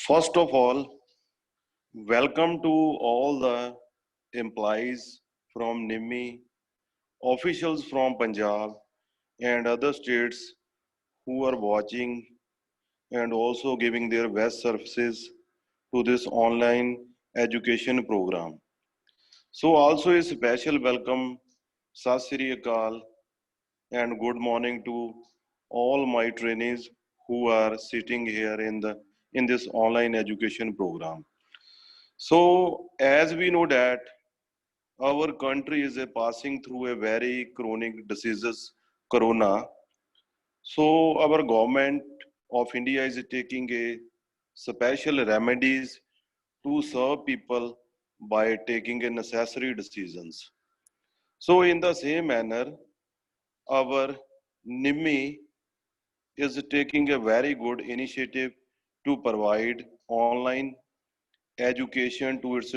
First of all, welcome to all the employees from NIMI, officials from Punjab and other states who are watching and also giving their best services to this online education program. So also a special welcome, Sat Sri Akal, and good morning to all my trainees who are sitting here in this online education program. So as we know that our country is passing through a very chronic diseases, corona. So our government of India is taking a special remedies to serve people by taking a necessary decisions. So in the same manner, our NIMI is taking a very good initiative to provide online education to its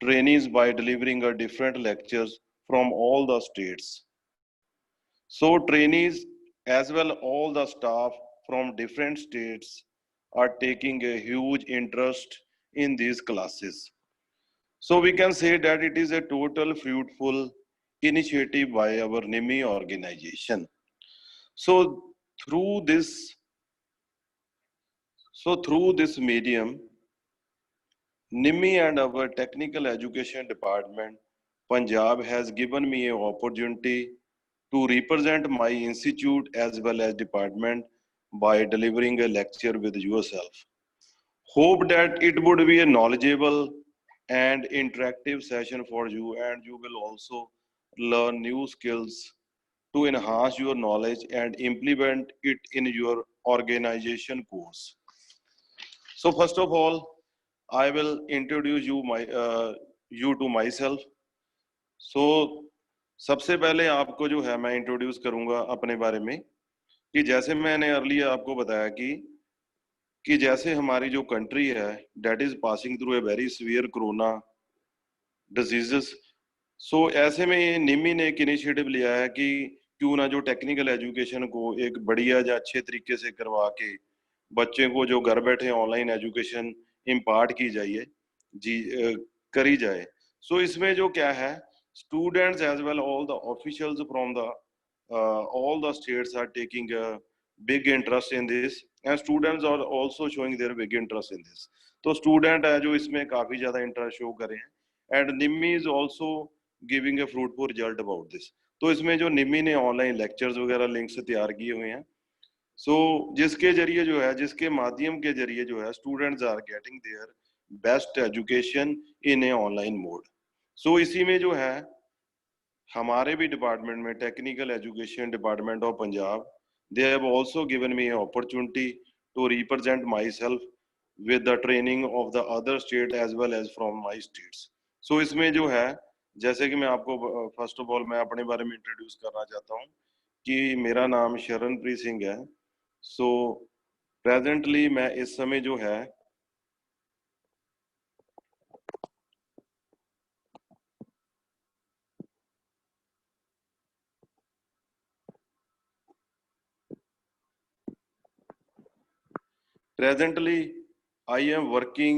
trainees by delivering a different lectures from all the states. So trainees as well all the staff from different states are taking a huge interest in these classes. So we can say that it is a total fruitful initiative by our NIMI organization. So through this, through this medium, NIMI and our technical education department, Punjab has given me an opportunity to represent my institute as well as department by delivering a lecture with yourself. Hope that it would be a knowledgeable and interactive session for you, and you will also learn new skills to enhance your knowledge and implement it in your organization course. So first of all, I will introduce you to myself. So सबसे पहले आपको जो है मैं introduce करूंगा अपने बारे में कि जैसे मैंने अर्लियर आपको बताया कि जैसे हमारी जो कंट्री है that is passing through a very severe corona diseases. So ऐसे में ये निमी ने एक इनिशिएटिव लिया है कि क्यों ना जो टेक्निकल एजुकेशन को एक बढ़िया या अच्छे तरीके से करवा के बच्चे को जो घर बैठे ऑनलाइन एजुकेशन इम्पार्ट की जाए करी जाए। सो इसमें जो क्या है students as well all the officials from the all the states are taking a big interest in this and students are also showing their big interest in this। तो student है जो इसमें काफी ज्यादा इंटरेस्ट शो करे हैं and Nimmi is also giving a fruitful result about this. तो इसमें जो निम्मी ने ऑनलाइन लेक्चर्स वगैरह लिंक से तैयार किए हुए हैं जिसके जरिए जो है जिसके माध्यम के जरिए जो है students are getting their best education in a online mode. इसी में जो है हमारे भी डिपार्टमेंट में technical education department of Punjab they have also given me opportunity to represent myself with the training of the other state as well as from my states. इसमें जो है जैसे कि मैं आपको फर्स्ट ऑफ ऑल मैं अपने बारे में इंट्रोड्यूस करना चाहता हूँ कि मेरा नाम शरणप्रीत सिंह है। प्रेजेंटली मैं इस समय जो है presently I am working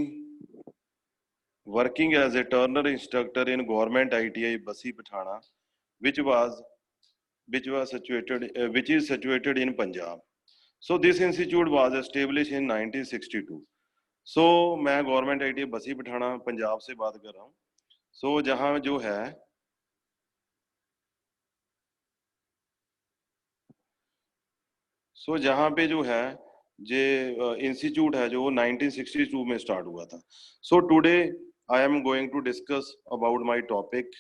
as a Turner instructor in government ITI Bassi Pathana, which is situated in Punjab. So this institute was established in 1962। मैं गवर्नमेंट ITI बसी पठाना पंजाब से बात कर रहा हूँ। जहाँ जो है जहाँ पे जो है जे इंस्टीट्यूट है जो 1962 में स्टार्ट हुआ था। Today I am going to discuss about my topic.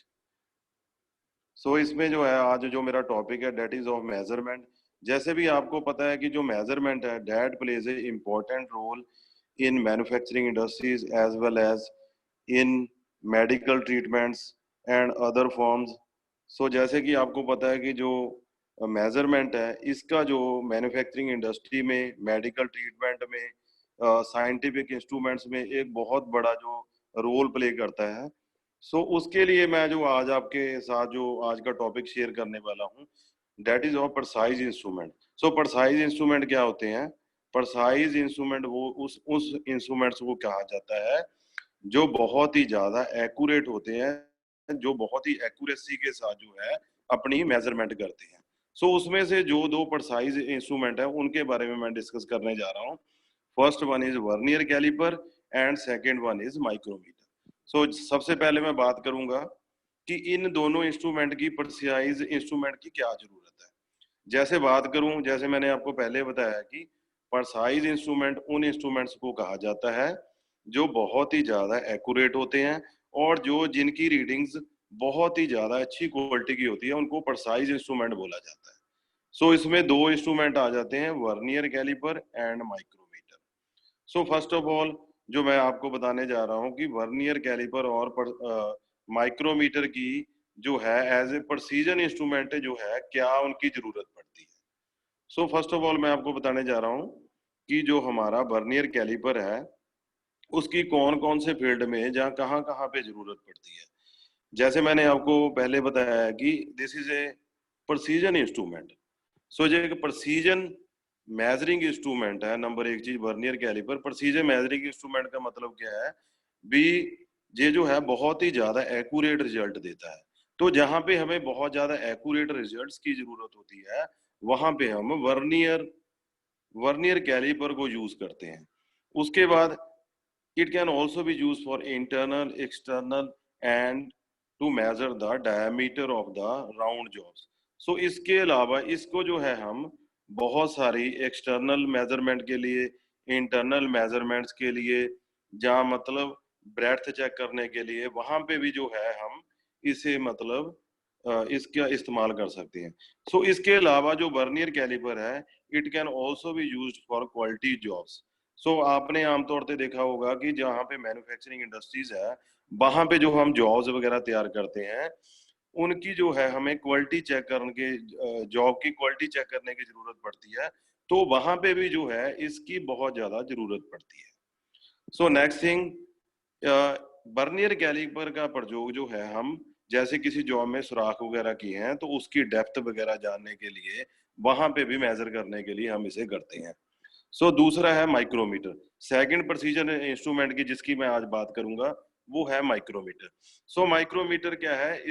इसमें जो है आज जो मेरा टॉपिक है डेट इज ऑफ मेजरमेंट। जैसे भी आपको पता है कि जो मेजरमेंट है that plays a important role in manufacturing industries as well as in medical treatments and other forms. जैसे कि आपको पता है कि जो मेजरमेंट है इसका जो मैन्युफैक्चरिंग इंडस्ट्री में मेडिकल ट्रीटमेंट में साइंटिफिक इंस्ट्रूमेंट्स में एक बहुत बड़ा जो रोल प्ले करता है। उसके लिए मैं जो आज आपके साथ जो आज का टॉपिक शेयर करने वाला हूँ that is of precise instrument. Precise instrument क्या होते हैं प्रिसाइज इंस्ट्रूमेंट वो उस इंस्ट्रूमेंट्स को कहा जाता है जो बहुत ही ज्यादा एक्यूरेट होते हैं, जो बहुत ही एक्यूरेसी के साथ जो है अपनी मेजरमेंट करते हैं। सो उसमें से जो दो प्रिसाइज इंस्ट्रूमेंट है उनके बारे में मैं डिस्कस करने जा रहा हूँ। First one is vernier caliper and second one is micrometer. So सबसे पहले मैं बात करूंगा कि इन दोनों इंस्ट्रूमेंट की, प्रिसाइज इंस्ट्रूमेंट की क्या जरूरत है। जैसे बात करूं, जैसे मैंने आपको पहले बताया कि प्रिसाइज इंस्ट्रूमेंट उन इंस्ट्रूमेंट्स को कहा जाता है जो बहुत ही ज्यादा एक्यूरेट होते हैं और जो जिनकी रीडिंग्स बहुत ही ज्यादा अच्छी क्वालिटी की होती है, उनको प्रिसाइज इंस्ट्रूमेंट बोला जाता है। सो इसमें दो इंस्ट्रूमेंट आ जाते हैं, vernier caliper and micrometer. So first of all जो मैं आपको बताने जा रहा हूं कि वर्नियर कैलिपर और माइक्रोमीटर की जो है एज ए प्रिसीजन इंस्ट्रूमेंट जो है क्या उनकी जरूरत पड़ती है। सो फर्स्ट ऑफ ऑल मैं आपको बताने जा रहा हूं कि जो हमारा वर्नियर कैलिपर है उसकी कौन कौन से फील्ड में, जहाँ कहाँ कहाँ पे जरूरत पड़ती है। जैसे मैंने आपको पहले बताया कि this is a precision instrument. So जो एक प्रिसीजन मेजरिंग इंस्ट्रूमेंट है, नंबर एक चीज vernier calliper precision measuring instrument का मतलब क्या है भी, ये जो है बहुत ही ज्यादा एक्यूरेट रिजल्ट देता है। तो जहां पे हमें बहुत ज्यादा एक्यूरेट रिजल्ट्स की जरूरत होती है वहां पे हम वर्नियर कैलिपर को यूज करते हैं। उसके बाद it can also be use for internal, external and to measure the diameter of the round jobs. So इसके अलावा इसको जो है हम बहुत सारी एक्सटर्नल मेजरमेंट के लिए, इंटरनल मेजरमेंट्स के लिए, जहाँ मतलब ब्रेड्थ चेक करने के लिए, वहां पे भी जो है हम इसे मतलब इसका इस्तेमाल कर सकते हैं। सो इसके अलावा जो वर्नियर कैलिपर है it can also be use for quality jobs. So आपने आमतौर पे देखा होगा कि जहाँ पे मैन्युफैक्चरिंग इंडस्ट्रीज है वहां पे जो हम जॉब्स वगैरह तैयार करते हैं उनकी जो है हमें क्वालिटी चेक करने के, जॉब की क्वालिटी चेक करने की जरूरत पड़ती है। तो वहां पे भी जो है इसकी बहुत ज्यादा जरूरत पड़ती है। So next thing, vernier caliper का प्रयोग जो है हम जैसे किसी जॉब में सुराख वगैरह की हैं तो उसकी डेप्थ वगैरह जानने के लिए, वहां पे भी मेजर करने के लिए हम इसे करते हैं। सो दूसरा है माइक्रोमीटर। सेकंड प्रिसीजन इंस्ट्रूमेंट की जिसकी मैं आज बात करूंगा वो है माइक्रोमीटर। सो माइक्रोमीटर क्या है,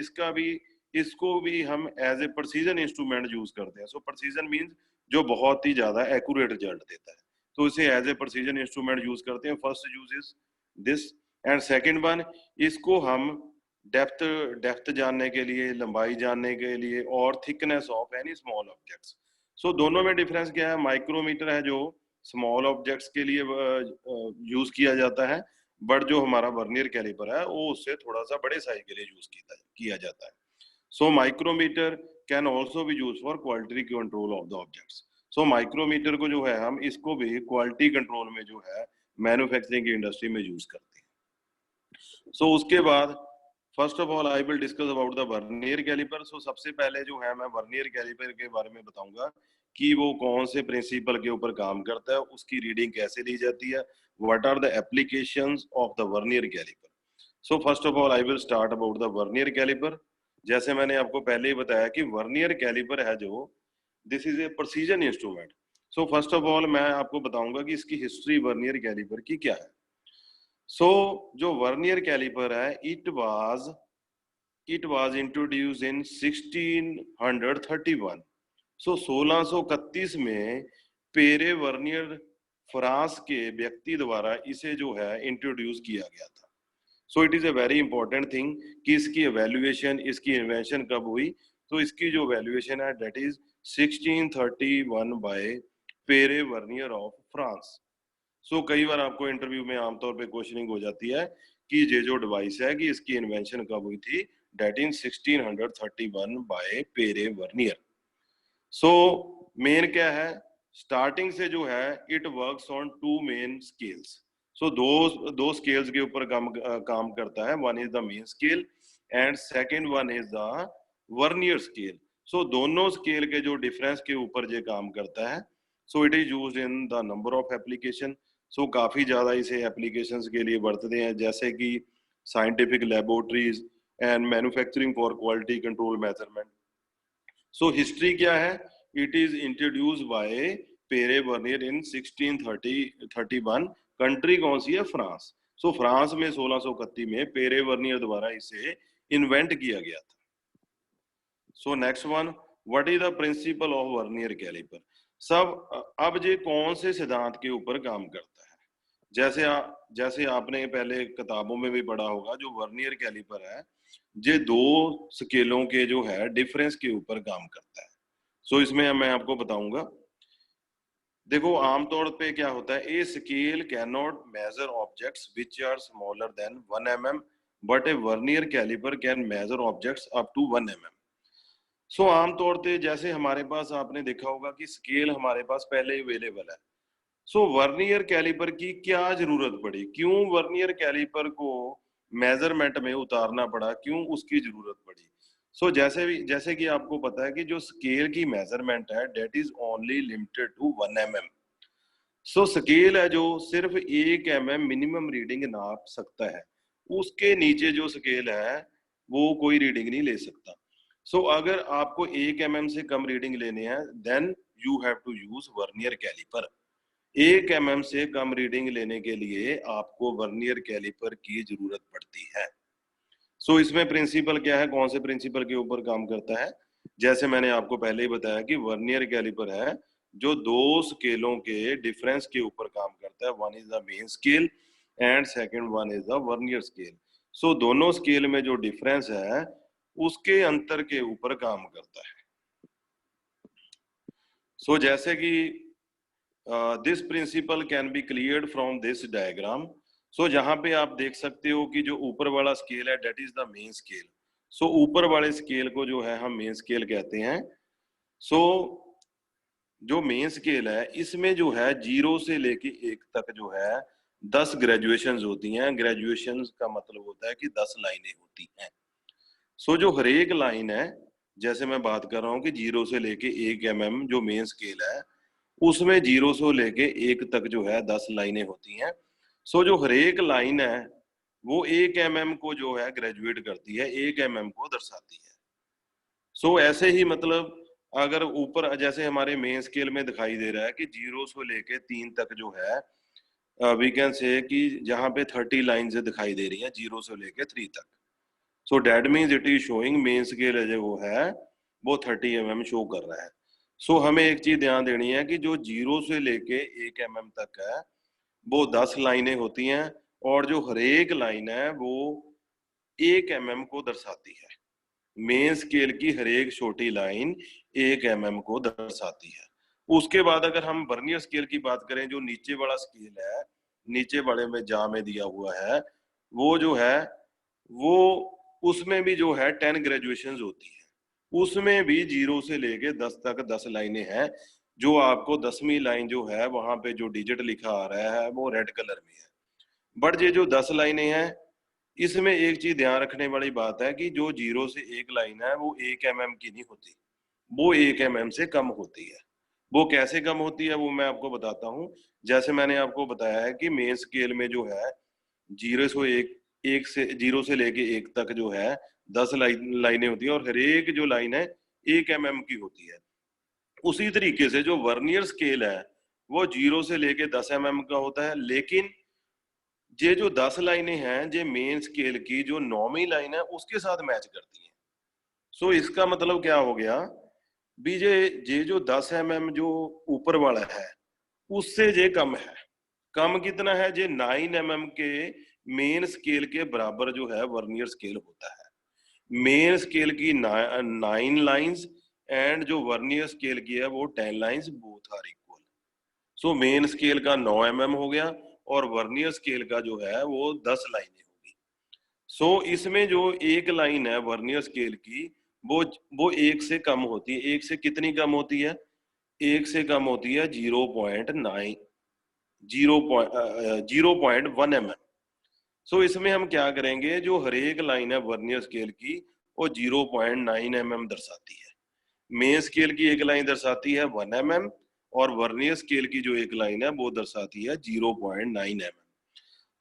इसको भी हम as a precision instrument use करते हैं। सो प्रिसीजन मींस जो बहुत ही ज्यादा एक्यूरेट रिजल्ट देता है, तो इसे as a precision instrument use करते हैं। First use is this and second one, इसको हम डेप्थ डेप्थ जानने के लिए, लंबाई जानने के लिए और thickness of any small objects. So दोनों में डिफरेंस क्या है, माइक्रोमीटर है जो स्मॉल ऑब्जेक्ट्स के लिए यूज किया जाता है, बट जो हमारा वर्नियर कैलिपर है वो उससे थोड़ा सा बड़े साइज के लिए यूज किया जाता है। So micrometer can also be use for quality control of the objects. So micrometer को जो है हम इसको भी क्वालिटी कंट्रोल में जो है मैन्युफैक्चरिंग की इंडस्ट्री में यूज करते हैं। सो उसके बाद first of all I will discuss about the vernier caliper. So सबसे पहले जो है मैं वर्नियर कैलिपर के बारे में बताऊंगा कि वो कौन से प्रिंसिपल के ऊपर काम करता है, उसकी रीडिंग कैसे ली जाती है, what are the applications of the vernier caliper. So first of all I will start about the vernier caliper. जैसे मैंने आपको पहले ही बताया कि वर्नियर कैलिपर है जो, this is a precision instrument. So first of all मैं आपको बताऊंगा कि इसकी हिस्ट्री वर्नियर कैलिपर की क्या है। सो जो वर्नियर कैलिपर है it was introduced in 1631। सो 1631 में पेरे वर्नियर फ्रांस के व्यक्ति द्वारा इसे जो है इंट्रोड्यूस किया गया था। सो it is a very important thing कि इसकी एवेल्युएशन, इसकी इन्वेंशन कब हुई, तो इसकी जो वैल्यूएशन है that is 1631 by Pierre vernier of France. सो कई बार आपको इंटरव्यू में आमतौर पे क्वेश्चनिंग हो जाती है कि ये जो डिवाइस है कि इसकी इन्वेंशन कब हुई थी, date in 1631 by Pierre Vernier. So main क्या है, स्टार्टिंग से जो है it works on two main scales. So दो स्केल्स के ऊपर काम करता है, one is the main scale and second one is the vernier scale. So दोनों स्केल के जो डिफरेंस के ऊपर ये काम करता है। So it is used in the number of application. So काफी ज्यादा इसे एप्लीकेशंस के लिए बरतते हैं, जैसे कि scientific laboratories and manufacturing for quality control measurement. So history क्या है, it is introduce by Pierre vernier in 1631। Country कौन सी है? फ्रांस। सो फ्रांस में 1631 में पेरे वर्नियर द्वारा इसे इन्वेंट किया गया था। So next one, what is the principle of vernier caliper? सब अब ये कौन से सिद्धांत के ऊपर काम करता है? जैसे आपने पहले किताबों में भी पढ़ा होगा, जो वर्नियर कैलिपर है ये दो स्केलों के जो है डिफरेंस के ऊपर काम करता है। सो इसमें मैं आपको बताऊंगा। देखो आमतौर पे क्या होता है, a scale can not measure objects which are smaller than 1 mm, but a vernier caliper can measure objects up to 1 mm। So आमतौर पे जैसे हमारे पास आपने देखा होगा कि स्केल हमारे पास पहले ही अवेलेबल है। सो वर्नियर कैलिपर की क्या जरूरत पड़ी, क्यों वर्नियर कैलिपर को मेजरमेंट में उतारना पड़ा, क्यों उसकी जरूरत पड़ी? सो जैसे कि आपको पता है कि जो स्केल की मेजरमेंट है that is only limited to 1 mm। So scale है जो सिर्फ 1 mm मिनिमम रीडिंग नाप सकता है, उसके नीचे जो स्केल है वो कोई रीडिंग नहीं ले सकता। सो अगर आपको 1 mm से कम रीडिंग लेने हैं then you have to use vernier caliper. 1 mm से कम रीडिंग लेने के लिए आपको वर्नियर कैलिपर की जरूरत पड़ती है। सो इसमें प्रिंसिपल क्या है, कौन से प्रिंसिपल के ऊपर काम करता है? जैसे मैंने आपको पहले ही बताया कि वर्नियर कैलिपर है जो दो स्केलों के डिफरेंस के ऊपर काम करता है। One is the main scale and second one is the vernier scale. So दोनों स्केल में जो डिफरेंस है उसके अंतर के ऊपर काम करता है। सो जैसे कि this principle can be cleared from this diagram. So जहां पे आप देख सकते हो कि जो ऊपर वाला स्केल है that is the main scale. So ऊपर वाले स्केल को जो है हम मेन स्केल कहते हैं। सो जो मेन स्केल है इसमें जो है 0 से लेके 1 तक जो है 10 ग्रेजुएशंस होती हैं। ग्रेजुएशंस का मतलब होता है कि 10 लाइनें होती हैं। सो जो हर एक लाइन है, जैसे मैं बात कर रहा हूँ कि 0 से लेके 1 mm जो मेन स्केल है उसमें 0 से लेके 1 तक जो है 10 लाइनें होती हैं। सो जो हर एक लाइन है वो 1 mm को जो है ग्रेजुएट करती है, 1 mm को दर्शाती है। सो ऐसे ही मतलब अगर ऊपर जैसे हमारे मेन स्केल में दिखाई दे रहा है कि 0 से लेके 3 तक जो है वी कैन से कि जहां पे 30 लाइन दिखाई दे रही है 0 से लेके 3 तक। So that means it is showing main scale जो वो है वो 30 mm शो कर रहा है। सो हमें एक चीज ध्यान देनी है कि जो 0 से लेके 1 mm तक है वो 10 लाइनें होती हैं और जो हर एक लाइन है वो 1 mm को दर्शाती है। मेन स्केल की हर एक छोटी लाइन 1 mm को दर्शाती है। उसके बाद अगर हम वर्नियर स्केल की बात करें, जो नीचे वाला स्केल है, नीचे वाले में जा में दिया हुआ है, वो जो है वो उसमें भी जो है 10 ग्रेजुएशन होती है। उसमें भी 0 से लेके 10 तक 10 लाइनें हैं। जो आपको 10वीं लाइन जो है वहां पे जो डिजिट लिखा आ रहा है वो रेड कलर में है। बट ये जो 10 लाइनें हैं इसमें एक चीज ध्यान रखने वाली बात है कि जो 0 से 1 लाइन है वो 1 mm की नहीं होती, वो 1 mm से कम होती है। वो कैसे कम होती है वो मैं आपको बताता हूँ। जैसे मैंने आपको बताया है कि मेन स्केल में जो है 0 से लेके 1 तक जो है 10 लाइनें होती है और हर एक जो लाइन है 1 mm की होती है। उसी तरीके से जो वर्नियर स्केल है वो 0 से लेके 10 mm का होता है, लेकिन ये जो 10 लाइनें हैं ये मेन स्केल की जो 9वीं लाइन है उसके साथ मैच करती हैं। सो इसका मतलब क्या हो गया भी ये जो 10 mm जो ऊपर वाला है उससे ये कम है। कम कितना है? ये 9 mm के मेन स्केल के बराबर जो है वर्नियर स्केल होता है। मेन स्केल की 9 लाइंस एंड जो वर्नियर स्केल की है वो 10 lines, both are equal. So main scale का 9 mm हो गया और वर्नियर स्केल का जो है वो 10 लाइनें होगी। सो इसमें जो एक लाइन है वर्नियर स्केल की वो 1 से कम होती है। 1 से कितनी कम होती है? 1 से कम होती है 0.9 0.1 mm। सो इसमें हम क्या करेंगे, जो हर एक लाइन है वर्नियर स्केल की वो 0.9 mm दर्शाती है। मेन स्केल की एक लाइन दर्शाती है 1 mm और वर्नियर स्केल की जो एक लाइन है वो दर्शाती है 0.9 mm।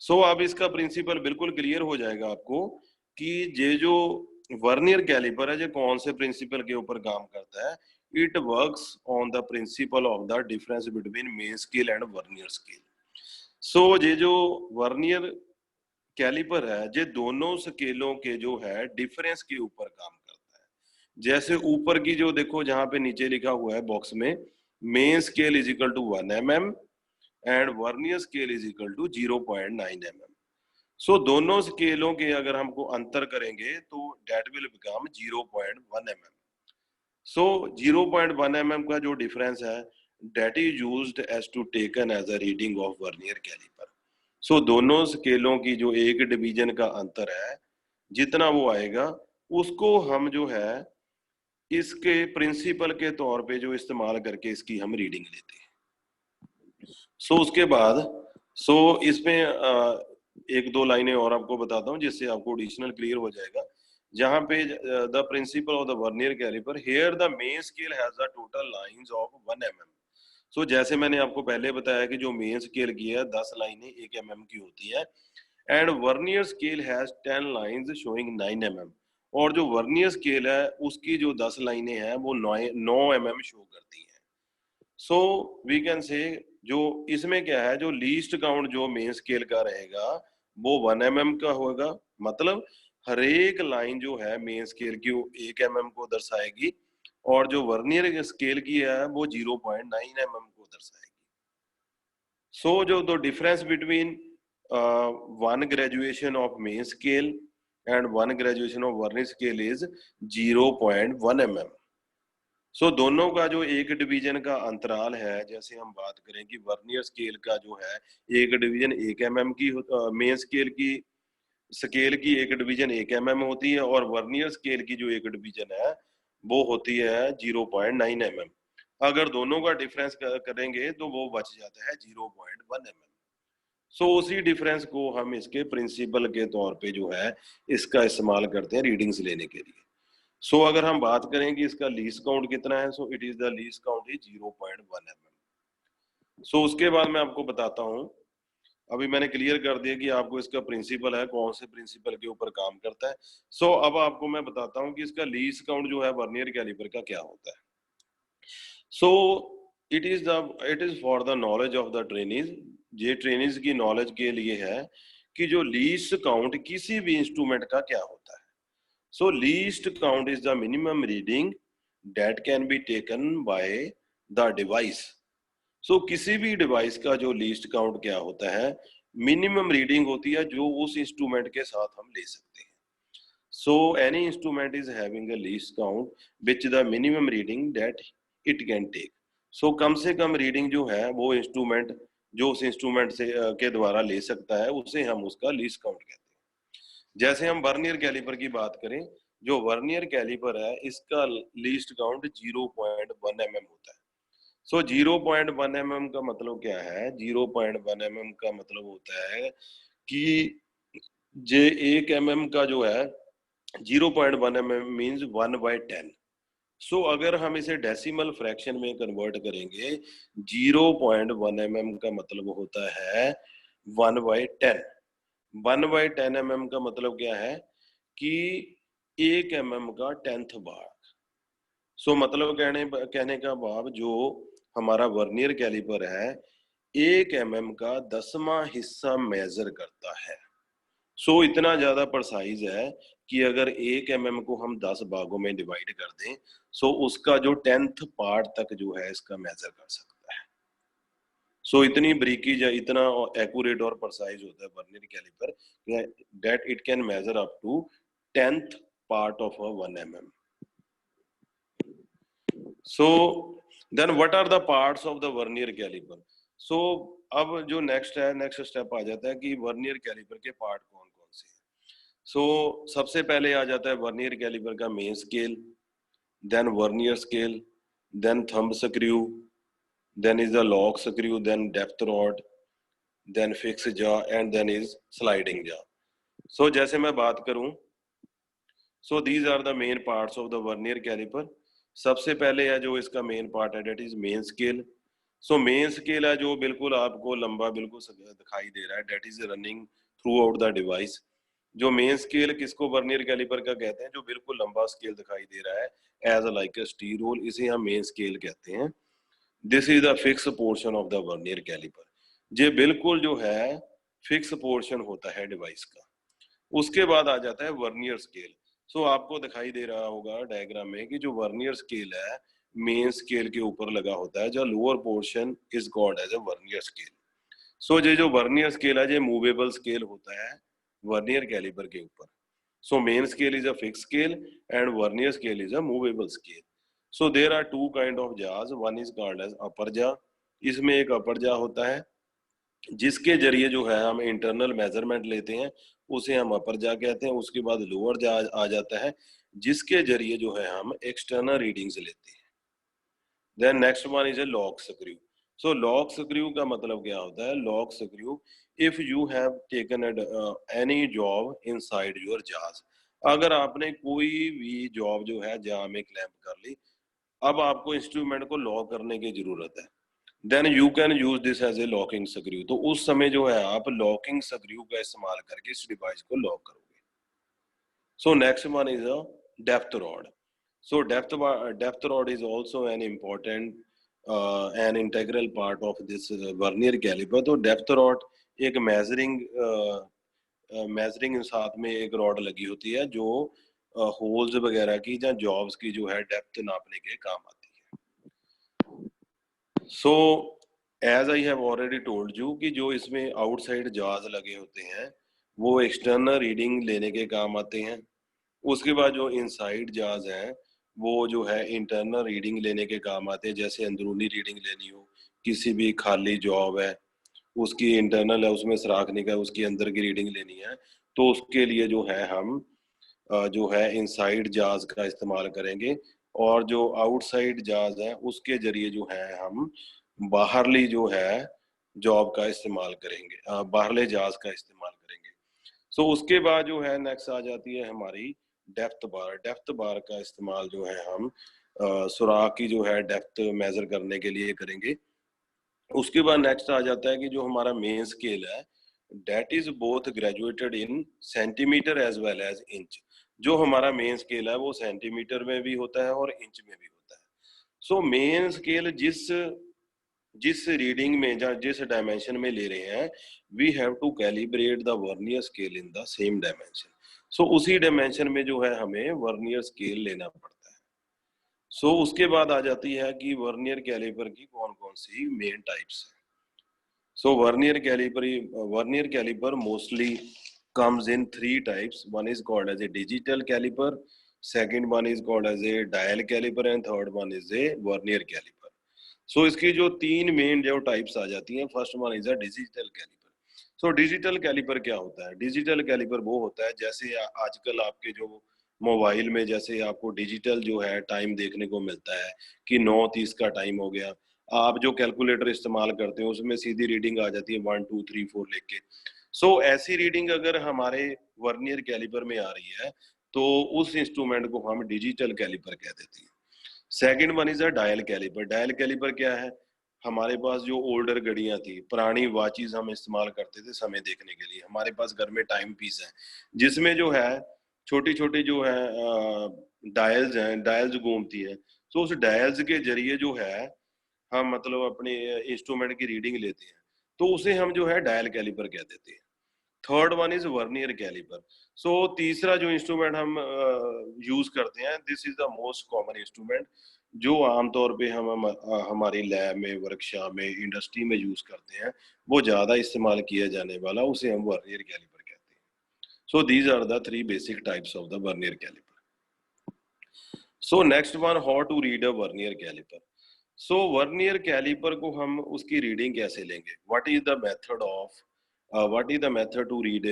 सो अब इसका प्रिंसिपल बिल्कुल क्लियर हो जाएगा आपको कि ये जो वर्नियर कैलिपर है ये कौन से प्रिंसिपल के ऊपर काम करता है। it works on the principle of the difference between main scale and vernier scale. So ये जो वर्नियर कैलिपर है ये दोनों स्केलों के जो है डिफरेंस के ऊपर काम करता है। जैसे ऊपर की जो देखो जहां पे नीचे लिखा हुआ है बॉक्स में, main scale is equal to 1 mm and vernier scale is equal to 0.9 mm। So दोनों स्केलों के अगर हमको अंतर करेंगे तो that will become 0.1 mm। So 0.1 mm का जो डिफरेंस है that is used as to taken as a reading of vernier caliper. So दोनों स्केलों की जो एक डिवीजन का अंतर है जितना वो आएगा उसको हम जो है इसके प्रिंसिपल के तौर पे जो इस्तेमाल करके इसकी हम रीडिंग लेते हैं। सो उसके बाद इसमें एक दो लाइनें और आपको बताता हूं जिससे आपको एडिशनल क्लियर हो जाएगा। जहां पे the principle of the vernier caliper, here the main scale has the total lines of 1 mm। So जैसे मैंने आपको पहले बताया कि जो मेन स्केल की है 10 लाइनें 1 mm की होती है and vernier scale has 10 lines showing 9 mm। और जो वर्नियर स्केल है उसकी जो 10 लाइनें हैं वो 9 mm शो करती हैं। सो वी कैन से जो इसमें क्या है, जो लीस्ट काउंट जो मेन स्केल का रहेगा वो 1 mm का होगा, मतलब हर एक लाइन जो है मेन स्केल की 1 mm को दर्शाएगी और जो वर्नियर स्केल की है वो 0.9 mm को दर्शाएगी। सो जो the difference between one graduation of main scale and one graduation of vernier scale is 0.1 mm। So दोनों का जो एक डिवीजन का अंतराल है, जैसे हम बात करें कि वर्नियर स्केल का जो है एक डिवीजन 1 mm की, मेन स्केल की एक डिवीजन 1 mm होती है और वर्नियर स्केल की जो एक डिवीजन है वो होती है 0.9 mm। अगर दोनों का डिफरेंस करेंगे तो वो बच जाता है 0.1 mm। सो उसी डिफरेंस को हम इसके प्रिंसिपल के तौर पे जो है इसका इस्तेमाल करते हैं रीडिंग्स लेने के लिए। सो अगर हम बात करें कि इसका लीस्ट काउंट कितना है, so it is the least count is 0.1 mm। सो उसके बाद मैं आपको बताता हूं, अभी मैंने क्लियर कर दिया कि आपको इसका प्रिंसिपल है कौन से प्रिंसिपल के ऊपर काम करता है। सो अब आपको मैं बताता हूं कि इसका लीस्ट काउंट जो है वर्नियर कैलिपर का क्या होता है। So it is for the knowledge of the trainees, ये ट्रेनीज की नॉलेज के लिए है कि जो लीस्ट काउंट किसी भी इंस्ट्रूमेंट का क्या होता है। So least count is the minimum reading that can be taken by the device. So किसी भी डिवाइस का जो लीस्ट काउंट क्या होता है, मिनिमम रीडिंग होती है जो उस इंस्ट्रूमेंट के साथ हम ले सकते हैं। So any instrument is having a least count which the minimum reading that it can take. So कम से कम रीडिंग जो है वो इंस्ट्रूमेंट जो उस इंस्ट्रूमेंट से के द्वारा ले सकता है उसे हम उसका लीस्ट काउंट कहते हैं। जैसे हम वर्नियर कैलिपर की बात करें, जो वर्नियर कैलिपर है इसका लीस्ट काउंट 0.1 mm होता है। सो 0.1 mm का मतलब क्या है, 0.1 mm का मतलब होता है कि जे 1 mm का जो है 0.1 mm मीन्स 1/10। सो अगर हम इसे डेसिमल फ्रैक्शन में कन्वर्ट करेंगे, 0.1 mm का मतलब होता है 1/10। 1/10 mm का मतलब क्या है कि 1 mm का 10th भाग। सो मतलब कहने का भाव जो हमारा वर्नियर कैलिपर है 1 mm का 10वां हिस्सा मेजर करता है। सो इतना ज्यादा प्रिसाइज है कि अगर 1 mm को हम 10 भागों में डिवाइड कर दें सो उसका जो 10th पार्ट तक जो है इसका मेजर कर सकता है। सो इतनी ब्रीकी या इतना एक्यूरेट और प्रिसाइज होता है vernier caliper that it can measure up to 10th part of 1 mm। So then what are the parts of the vernier caliper? So अब जो नेक्स्ट स्टेप आ जाता है कि वर्नियर कैलिपर के पार्ट कौन कौन से हैं। सो सबसे पहले आ जाता है वर्नियर कैलिपर का main scale, then vernier scale, then thumb screw, then is the lock screw, then depth rod, then fix jaw and then is sliding jaw. So जैसे मैं बात करूं, so these are the main parts of the vernier caliper. सबसे पहले है जो इसका main part है that is main scale. So main scale है जो बिल्कुल आपको लंबा बिल्कुल दिखाई दे रहा है, that is running through out the device. जो मेन स्केल किसको वर्नियर कैलिपर का कहते हैं, जो बिल्कुल लंबा स्केल दिखाई दे रहा है एज अ लाइक अ स्टी रोल, इसे हम मेन स्केल कहते हैं। This is the fix portion of the vernier caliper. ये बिल्कुल जो है फिक्स पोर्शन होता है डिवाइस का। उसके बाद आ जाता है वर्नियर स्केल। सो आपको दिखाई दे रहा होगा डायग्राम में कि जो वर्नियर स्केल है मेन स्केल के ऊपर लगा होता है, जो lower portion is called as a vernier scale. So ये जो वर्नियर स्केल है ये मूवेबल स्केल होता है वर्नियर कैलिपर के ऊपर। So main scale is a fix scale and vernier scale is a movable scale. So there are two kind of jaws, one is called as upper jaw. इसमें एक अपर जा होता है जिसके जरिए जो है हम इंटरनल मेजरमेंट लेते हैं, उसे हम अपर जा कहते हैं। उसके बाद लोअर जा आ जाता है जिसके जरिए जो है हम एक्सटर्नल रीडिंग्स लेते हैं। Then next one is a lock screw. So lock screw का मतलब क्या होता है? Lock screw, if you have taken any job inside your jaws, अगर आपने कोई भी जॉब जो है जार में क्लैंप कर ली, अब आपको इंस्ट्रूमेंट को लॉक करने की जरूरत है, then you can use this as a locking screw. तो उस समय जो है आप लॉकिंग स्क्रू का इस्तेमाल करके इस डिवाइस को लॉक करोगे। So next one is a depth rod. So depth rod is also an important an integral part of this vernier caliper. तो डेप्थ रॉड एक मेजरिंग साथ में एक रॉड लगी होती है जो होल्स वगैरह की या जॉब्स की जो है डेप्थ नापने के काम आती है। So as I have already told you कि जो इसमें आउटसाइड जाज लगे होते हैं वो एक्सटर्नल रीडिंग लेने के काम आते हैं। उसके बाद जो इनसाइड जाज हैं वो जो है इंटरनल रीडिंग लेने के काम आते हैं, जैसे अंदरूनी रीडिंग लेनी हो, किसी भी खाली जॉब है उसकी इंटरनल है उसमें सुराख निकला है उसकी अंदर की रीडिंग लेनी है, तो उसके लिए जो है हम जो है इनसाइड जाज का इस्तेमाल करेंगे। और जो आउटसाइड जाज है उसके जरिए जो है हम बाहरली जो है जॉब का इस्तेमाल करेंगे, बाहरले जाज का इस्तेमाल करेंगे। सो उसके बाद जो है नेक्स्ट आ जाती है हमारी डेप्थ बार। डेप्थ बार का इस्तेमाल जो है हम सुराख की जो है डेप्थ मेजर करने के लिए करेंगे। उसके बाद नेक्स्ट आ जाता है कि जो हमारा मेन स्केल है that is both graduated in centimetre as well as inch. जो हमारा मेन स्केल है वो सेंटीमीटर में भी होता है और इंच में भी होता है। सो मेन स्केल जिस जिस रीडिंग में या जिस डायमेंशन में ले रहे हैं, we have to calibrate the vernier scale in the same dimension. So उसी डायमेंशन में जो है हमें वर्नियर स्केल लेना पड़ता है। सो उसके बाद आ जाती है कि वर्नियर कैलिपर की कौन कौन सी मेन टाइप्स हैं। So vernier caliper mostly comes in three types. One is called as a digital caliper, second one is called as a dial caliper, and third one is a vernier caliper. So इसकी जो तीन main जो types आ जाती हैं, first one is a digital caliper. So digital caliper क्या होता है? डिजिटल कैलिपर वो होता है जैसे आजकल आपके जो मोबाइल में जैसे आपको डिजिटल जो है टाइम देखने को मिलता है कि 9:30 का टाइम हो गया, आप जो कैलकुलेटर इस्तेमाल करते हो उसमें सीधी रीडिंग आ जाती है 1 2 3 4 लेके। सो ऐसी रीडिंग अगर हमारे वर्नियर कैलिपर में आ रही है तो उस इंस्ट्रूमेंट को हम डिजिटल कैलिपर कह देते हैं। Second one is a dial caliper. Dial caliper क्या है? हमारे पास जो ओल्डर घड़ियां थी, पुरानी वॉचेस हम इस्तेमाल करते थे समय देखने के लिए, हमारे पास घर में टाइम पीस है जिसमें जो है छोटी छोटी जो है डायल्स हैं, डायल्स घूमती है। तो उस डायल्स के जरिए जो है हम मतलब अपने इंस्ट्रूमेंट की रीडिंग लेते हैं, तो उसे हम जो है डायल कैलिपर कह देते हैं। Third one is vernier caliper. So तीसरा जो इंस्ट्रूमेंट हम यूज करते हैं, this is the most common instrument जो आमतौर पे हमारी लैब में, वर्कशॉप में, इंडस्ट्री में यूज करते हैं, वो ज्यादा इस्तेमाल किया जाने वाला उसे हम वर्नियर कैलिपर कहते हैं। So these are the three basic types of the vernier caliper. So next one, how to read a vernier caliper. So vernier caliper को हम उसकी रीडिंग कैसे लेंगे? What is the method of what is the method to read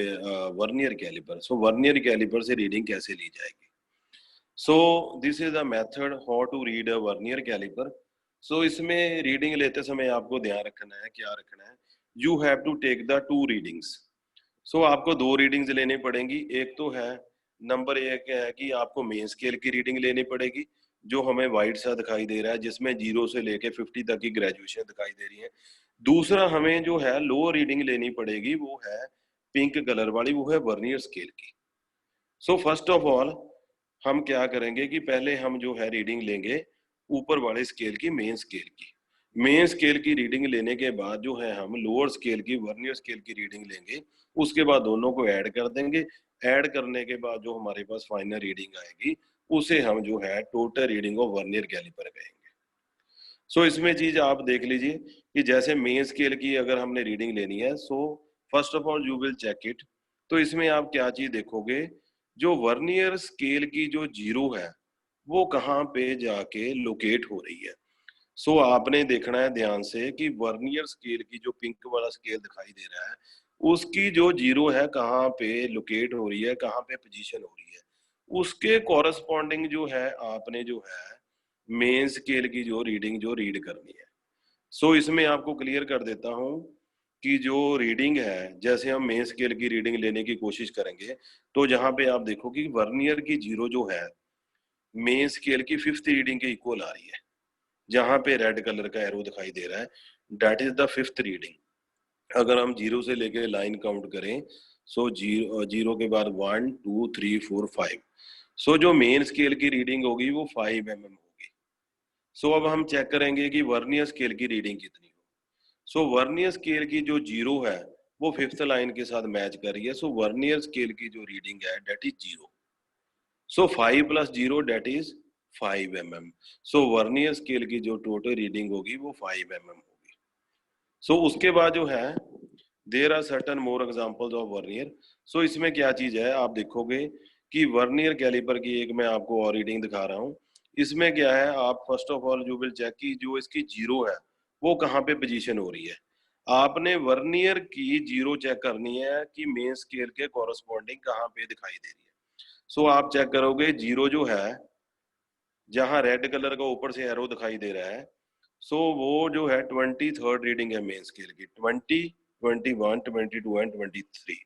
vernier caliper? So vernier caliper से reading कैसे ली जाएगी? So this is the method how to read a vernier caliper. So इसमें रीडिंग लेते समय आपको ध्यान रखना है, क्या रखना है? You have to take the two readings. So आपको दो रीडिंग्स लेनी पड़ेंगी। एक तो है, नंबर एक है कि आपको मेन स्केल की रीडिंग लेनी पड़ेगी जो हमें वाइट सा दिखाई दे रहा है, जिसमें 0 से लेके 50 तक की ग्रेजुएशन दिखाई दे रही है। दूसरा हमें जो है लो रीडिंग लेनी पड़ेगी, वो है पिंक कलर वाली, वो है वर्नियर स्केल की। सो फर्स्ट ऑफ ऑल हम क्या करेंगे कि पहले हम जो है रीडिंग लेंगे ऊपर वाले स्केल की, मेन स्केल की। मेन स्केल की रीडिंग लेने के बाद जो है हम लोअर स्केल की, वर्नियर स्केल की रीडिंग लेंगे। उसके बाद दोनों को ऐड कर देंगे। ऐड करने के बाद जो हमारे पास फाइनल रीडिंग आएगी उसे हम जो है total reading of vernier caliper कहेंगे। सो इसमें चीज आप देख लीजिए कि जैसे मेन स्केल की अगर हमने रीडिंग लेनी है, so first of all you will check it. तो इसमें आप क्या चीज देखोगे, जो वर्नियर स्केल की जो जीरो है वो कहाँ पे जाके लोकेट हो रही है। सो आपने देखना है ध्यान से कि वर्नियर स्केल की जो पिंक वाला स्केल दिखाई दे रहा है उसकी जो जीरो है कहाँ पे लोकेट हो रही है, कहाँ पे पोजीशन हो रही है, उसके कॉरस्पॉन्डिंग जो है आपने जो है मेन स्केल की जो रीडिंग जो रीड करनी है। सो इसमें आपको क्लियर कर देता हूं कि जो रीडिंग है, जैसे हम मेन स्केल की रीडिंग लेने की कोशिश करेंगे तो जहां पे आप देखो कि वर्नियर की जीरो जो है मेन स्केल की फिफ्थ रीडिंग के इक्वल आ रही है। जहां पे रेड कलर का एरो दिखाई दे रहा है that is the fifth reading. अगर हम जीरो से लेके लाइन काउंट करें, सो जीरो जीरो के बाद 1 2 3 4 5, सो जो मेन स्केल की रीडिंग होगी वो 5 mm होगी। सो अब हम चेक करेंगे कि वर्नियर स्केल की रीडिंग कितनी हो। सो वर्नियर स्केल की जो जीरो है वो फिफ्थ लाइन के साथ मैच कर रही है। सो वर्नियर स्केल की जो रीडिंग है that is zero. So 5 + 0 that is 5 mm। So vernier scale की जो टोटल रीडिंग होगी वो 5 mm होगी। सो उसके बाद जो है there are certain more examples of vernier. So इसमें क्या चीज है आप देखोगे कि वर्नियर कैलिपर की एक मैं आपको और रीडिंग दिखा रहा हूँ। इसमें क्या है, आप first of all you will check कि जो इसकी जीरो है वो कहाँ पे पोजीशन हो रही है। आपने वर्नियर की जीरो चेक करनी है कि मेन स्केल के कॉरस्पॉन्डिंग कहाँ पे दिखाई दे रही है। सो आप चेक करोगे जीरो जो है जहां रेड कलर का ऊपर से एरो दिखाई दे रहा है, सो वो जो है 23rd रीडिंग है मेन स्केल की। 20 21 22 एंड 23।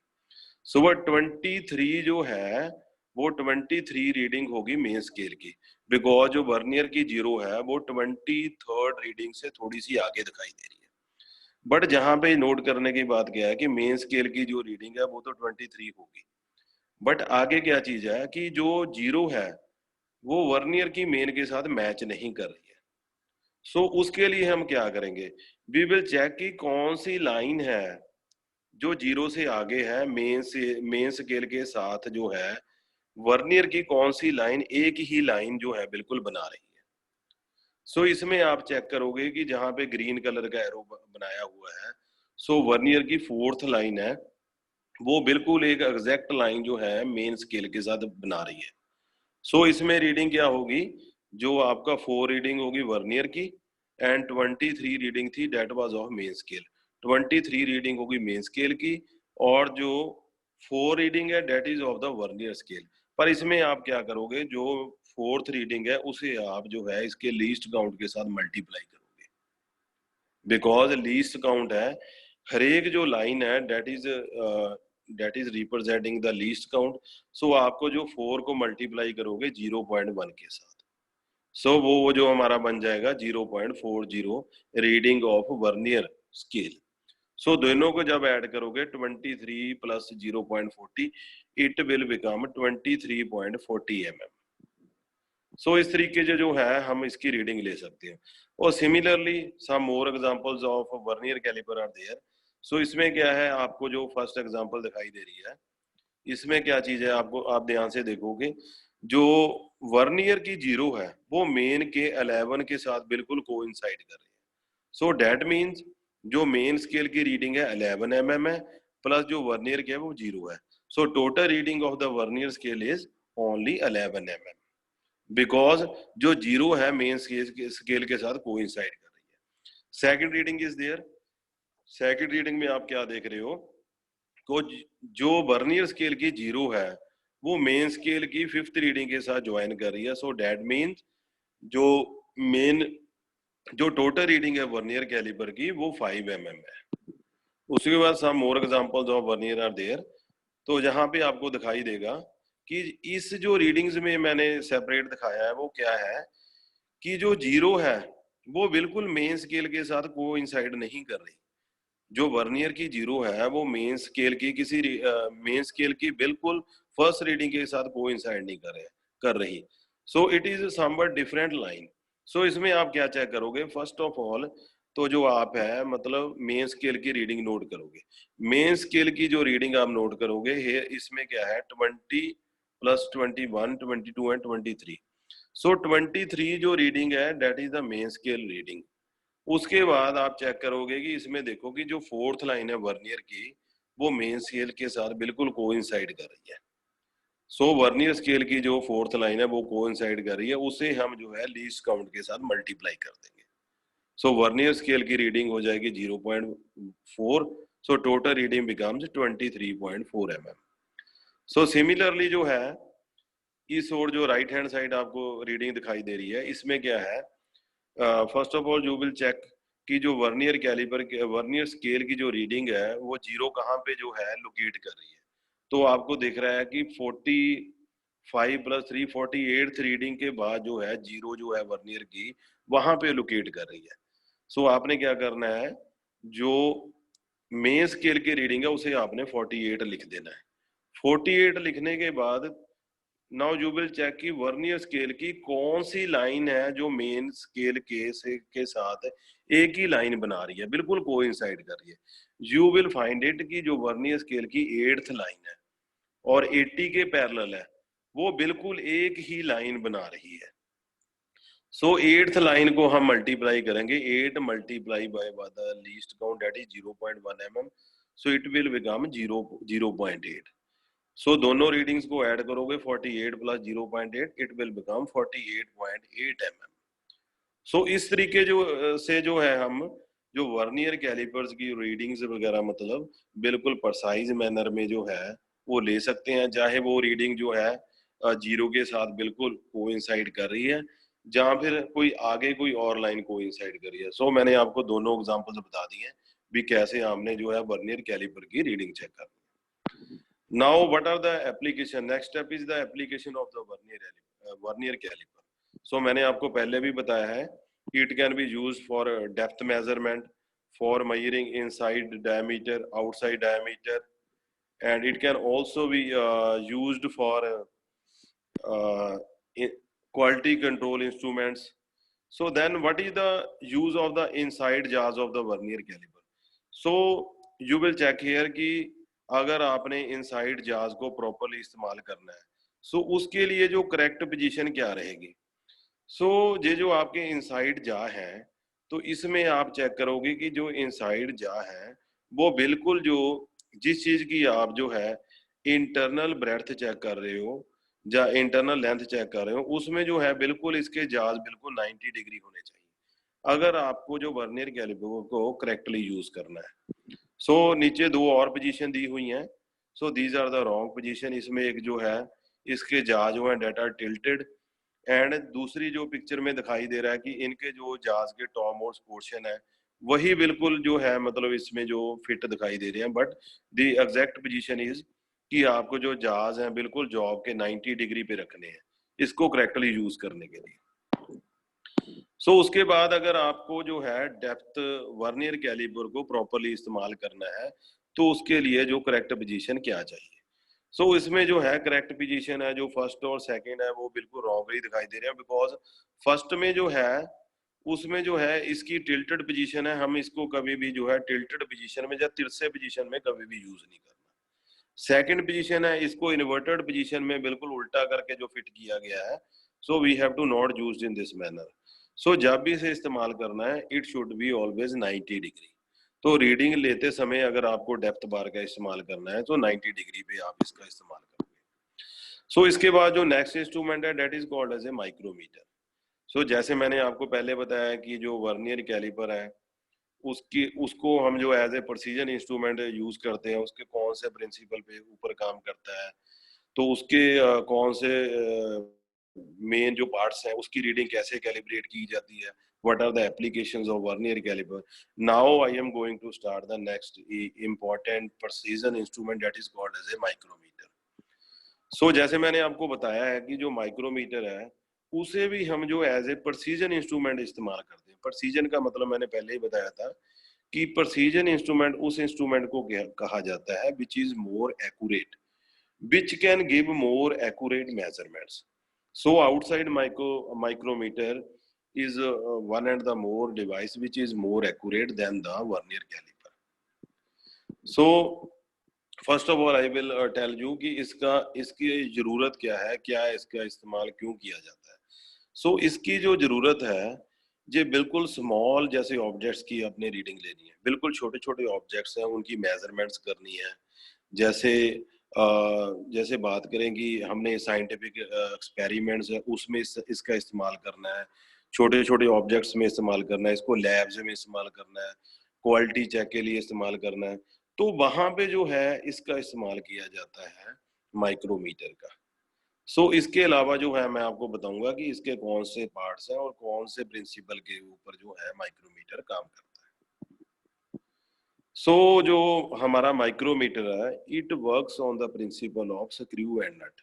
सो वो 23 जो है वो 23 रीडिंग होगी मेन स्केल की, बिकॉज जो वर्नियर की जीरो है वो 23rd रीडिंग से थोड़ी सी आगे दिखाई दे रही है। बट जहां पे नोट करने की बात क्या है कि मेन स्केल की जो रीडिंग है वो तो 23 होगी, बट आगे क्या चीज है कि जो जीरो है वो वर्नियर की मेन के साथ मैच नहीं कर रही है। सो उसके लिए हम क्या करेंगे, वी विल चेक कि कौन सी लाइन है जो जीरो से आगे है, मेन स्केल के साथ जो है वर्नियर की कौन सी लाइन एक ही लाइन जो है बिल्कुल बना रही है। सो इसमें आप चेक करोगे कि जहां पे ग्रीन कलर का एरो बनाया हुआ है, सो वर्नियर की फोर्थ लाइन है वो बिल्कुल एक एग्जैक्ट लाइन जो है मेन स्केल के साथ बना रही है। सो इसमें रीडिंग क्या होगी, जो आपका 4 रीडिंग होगी वर्नियर की एंड 23 रीडिंग थी that was of main scale. 23 reading होगी मेन स्केल की और जो 4 रीडिंग है that is of the vernier scale. पर इसमें आप क्या करोगे, जो फोर्थ रीडिंग है उसे आप जो है इसके लीस्ट काउंट के साथ मल्टीप्लाई करोगे, बिकॉज लीस्ट काउंट है हर एक जो लाइन है that is representing the least count. So आपको जो 4 को मल्टीप्लाई करोगे 0.1 के साथ, सो वो जो हमारा बन जाएगा 0.40 reading of vernier scale. So दोनों को जब ऐड करोगे 23 + 0.40 इट विल बिकम 23.40 mm। सो इस तरीके से जो है हम इसकी रीडिंग ले सकते हैं। और similarly some more examples of vernier caliper are there. So इसमें क्या है, आपको जो फर्स्ट एग्जांपल दिखाई दे रही है इसमें क्या चीज है, आपको आप ध्यान से देखोगे जो वर्नियर की जीरो है वो मेन के 11 के साथ बिल्कुल कोइंसाइड कर रही है। सो डेट मीन्स जो मेन स्केल की रीडिंग है 11 mm है प्लस जो वर्नियर की है वो जीरो है। So total reading of the vernier scale is only 11 mm, because जो जीरो है मेन स्केल के साथ कोइंसाइड कर रही है। Second reading is there. Second reading में आप क्या देख रहे हो, को जो वर्नियर स्केल की जीरो है वो मेन स्केल की फिफ्थ रीडिंग के साथ ज्वाइन कर रही है। सो डेट मीन्स जो मेन जो टोटल रीडिंग है वर्नियर कैलिपर की वो 5 mm है। उसके बाद some more examples of vernier are there. तो जहां पे आपको दिखाई देगा कि इस जो रीडिंग्स में मैंने सेपरेट दिखाया है वो क्या है कि जो जीरो है वो बिल्कुल मेन स्केल के साथ कोइंसाइड नहीं कर रही, जो वर्नियर की 0 है वो मेन स्केल की किसी मेन स्केल की बिल्कुल फर्स्ट रीडिंग के साथ कोइंसाइड नहीं कर रही। So it is something different line. So इसमें आप क्या चेक करोगे, फर्स्ट ऑफ ऑल तो जो आप है मतलब मेन स्केल की रीडिंग नोट करोगे। मेन स्केल की जो रीडिंग आप नोट करोगे है, इसमें क्या है 20 प्लस 21 22 एंड 23। सो 23 जो रीडिंग है that is the main scale reading. उसके बाद आप चेक करोगे कि इसमें देखो कि जो फोर्थ लाइन है वर्नियर की वो मेन स्केल के साथ बिल्कुल कोइंसाइड कर रही है। सो वर्नियर स्केल की जो फोर्थ लाइन है वो कोइंसाइड कर रही है, उसे हम जो है लीस्ट काउंट के साथ मल्टीप्लाई कर देंगे। सो वर्नियर स्केल की रीडिंग हो जाएगी 0.4। So total reading becomes 23.4 mm। So similarly जो है इस और जो राइट हैंड साइड आपको रीडिंग दिखाई दे रही है, इसमें क्या है, first of all you will check कि जो वर्नियर कैलिपर वर्नियर स्केल की जो रीडिंग है वो 0 कहाँ पे जो है लोकेट कर रही है। तो आपको दिख रहा है कि 45 प्लस 3 48 रीडिंग के बाद जो है 0 जो है वर्नियर की वहां पे लोकेट कर रही है। सो आपने क्या करना है, जो मेन स्केल की रीडिंग है उसे आपने 48 लिख देना है। 48 लिखने के बाद नाउ यू विल चेक कि वर्नियर स्केल की कौन सी लाइन है जो मेन स्केल के साथ एक ही लाइन बना रही है, बिल्कुल कोइंसाइड कर रही है। यू विल फाइंड इट कि जो वर्नियर स्केल की 8th लाइन है और 80 के पैरेलल है वो बिल्कुल एक ही लाइन बना रही है। सो 8th लाइन को हम मल्टीप्लाई करेंगे, 8 multiply by the least count that is 0.1 mm। So it will become 0.8। सो दोनों रीडिंग्स को ऐड करोगे 48 plus 0.8 it will become 48.8 mm। सो इस तरीके से जो है हम जो वर्नियर कैलिपर्स की रीडिंग्स वगैरह मतलब बिल्कुल परसाइज मैनर में जो है वो ले सकते हैं, चाहे वो रीडिंग जो है 0 के साथ बिल्कुल कोइंसाइड कर रही है, जहां फिर कोई आगे कोई और लाइन कोइंसाइड कर रही है। सो मैंने आपको दोनों एग्जांपल्स बता दिए हैं भी कैसे हमने जो है वर्नियर कैलिपर की रीडिंग चेक करनी है। Now, what are the application? Next step is the application of the vernier caliper. So मैंने आपको पहले भी बताया है, it can be used for depth measurement, for measuring inside diameter, outside diameter, and it can also be used for uh, quality control instruments. So then, what is the use of the inside jaws of the vernier caliper? So you will check here कि अगर आपने inside जाज को properly इस्तेमाल करना है, so उसके लिए जो करेक्ट पोजीशन क्या रहेगी। सो ये जो आपके इनसाइड जा है तो इसमें आप चेक करोगे कि जो इनसाइड जा है वो बिल्कुल जो जिस चीज की आप जो है इंटरनल ब्रेड्थ चेक कर रहे हो या इंटरनल लेंथ चेक कर रहे हो उसमें जो है बिल्कुल इसके जाज बिल्कुल 90 डिग्री होने चाहिए अगर आपको जो वर्नियर कैलिपर को करेक्टली यूज करना है। सो नीचे दो और पोजीशन दी हुई हैं। So these are the wrong position. इसमें एक जो है इसके जहाज जो है डेट आर टिल्टेड, एंड दूसरी जो पिक्चर में दिखाई दे रहा है कि इनके जो जहाज के टॉम और पोर्शन है वही बिल्कुल जो है मतलब इसमें जो फिट दिखाई दे रहे हैं, but the exact position is कि आपको जो जहाज है बिल्कुल जॉब के 90 डिग्री पे रखने हैं इसको करेक्टली यूज करने के लिए। सो उसके बाद अगर आपको जो है डेप्थ वर्नियर कैलिपर को प्रॉपरली इस्तेमाल करना है तो उसके लिए जो करेक्ट पोजीशन क्या चाहिए। सो इसमें जो है करेक्ट पोजीशन है जो फर्स्ट और सेकंड है वो बिल्कुल रॉन्ग ही दिखाई दे रहे हैं, बिकॉज फर्स्ट में जो है उसमें जो है इसकी टिल्टेड पोजीशन है, हम इसको कभी भी जो है टिल्टेड पोजीशन में या तिरछे पोजीशन में कभी भी यूज नहीं करना। सेकंड पोजीशन है इसको इन्वर्टेड पोजीशन में बिल्कुल उल्टा करके जो फिट किया गया है, so we have to not use in this manner. So जब भी इसे इस्तेमाल करना है it should be always 90 degree. तो रीडिंग लेते समय अगर आपको डेप्थ बार का इस्तेमाल करना है तो 90 डिग्री पे आप इसका इस्तेमाल करोगे। सो इसके बाद जो नेक्स्ट इंस्ट्रूमेंट है that is called as a micrometer. So जैसे मैंने आपको पहले बताया कि जो वर्नियर कैलिपर है उसको हम जो as a precision instrument use करते हैं, उसके कौन से प्रिंसिपल पे ऊपर काम करता है, तो उसके कौन से मेन जो पार्ट्स हैं उसकी रीडिंग कैसे कैलिब्रेट की जाती है, what are the applications of vernier caliper. Now I am going to start the next important precision instrument that is called as a micrometer. So जैसे मैंने आपको बताया है कि जो माइक्रोमीटर है उसे भी हम जो एज ए प्रिसीजन इंस्ट्रूमेंट इस्तेमाल करते हैं। प्रिसीजन का मतलब मैंने पहले ही बताया था कि प्रिसीजन इंस्ट्रूमेंट उस इंस्ट्रूमेंट को कहा जाता है which is more accurate, which can give more accurate measurements. So outside micrometer is one and the more device which is more accurate than the vernier caliper. So first of all I will tell you कि इसकी जरूरत क्या है, क्या इसका इस्तेमाल क्यों किया जाता है. So इसकी जो जरूरत है, ये बिल्कुल स्मॉल जैसे ऑब्जेक्ट्स की अपने रीडिंग लेनी है, बिल्कुल छोटे छोटे ऑब्जेक्ट्स हैं उनकी मेजरमेंट्स करनी है. जैसे बात करें कि हमने साइंटिफिक एक्सपेरिमेंट्स है उसमें इसका इस्तेमाल करना है, छोटे छोटे ऑब्जेक्ट्स में इस्तेमाल करना है, इसको लैब्स में इस्तेमाल करना है, क्वालिटी चेक के लिए इस्तेमाल करना है, तो वहां पे जो है इसका इस्तेमाल किया जाता है माइक्रोमीटर का. सो इसके अलावा जो है मैं आपको बताऊंगा कि इसके कौन से पार्ट्स हैं और कौन से प्रिंसिपल के ऊपर जो है माइक्रोमीटर काम करता है. सो जो हमारा माइक्रोमीटर है, it works on the principle of screw and nut.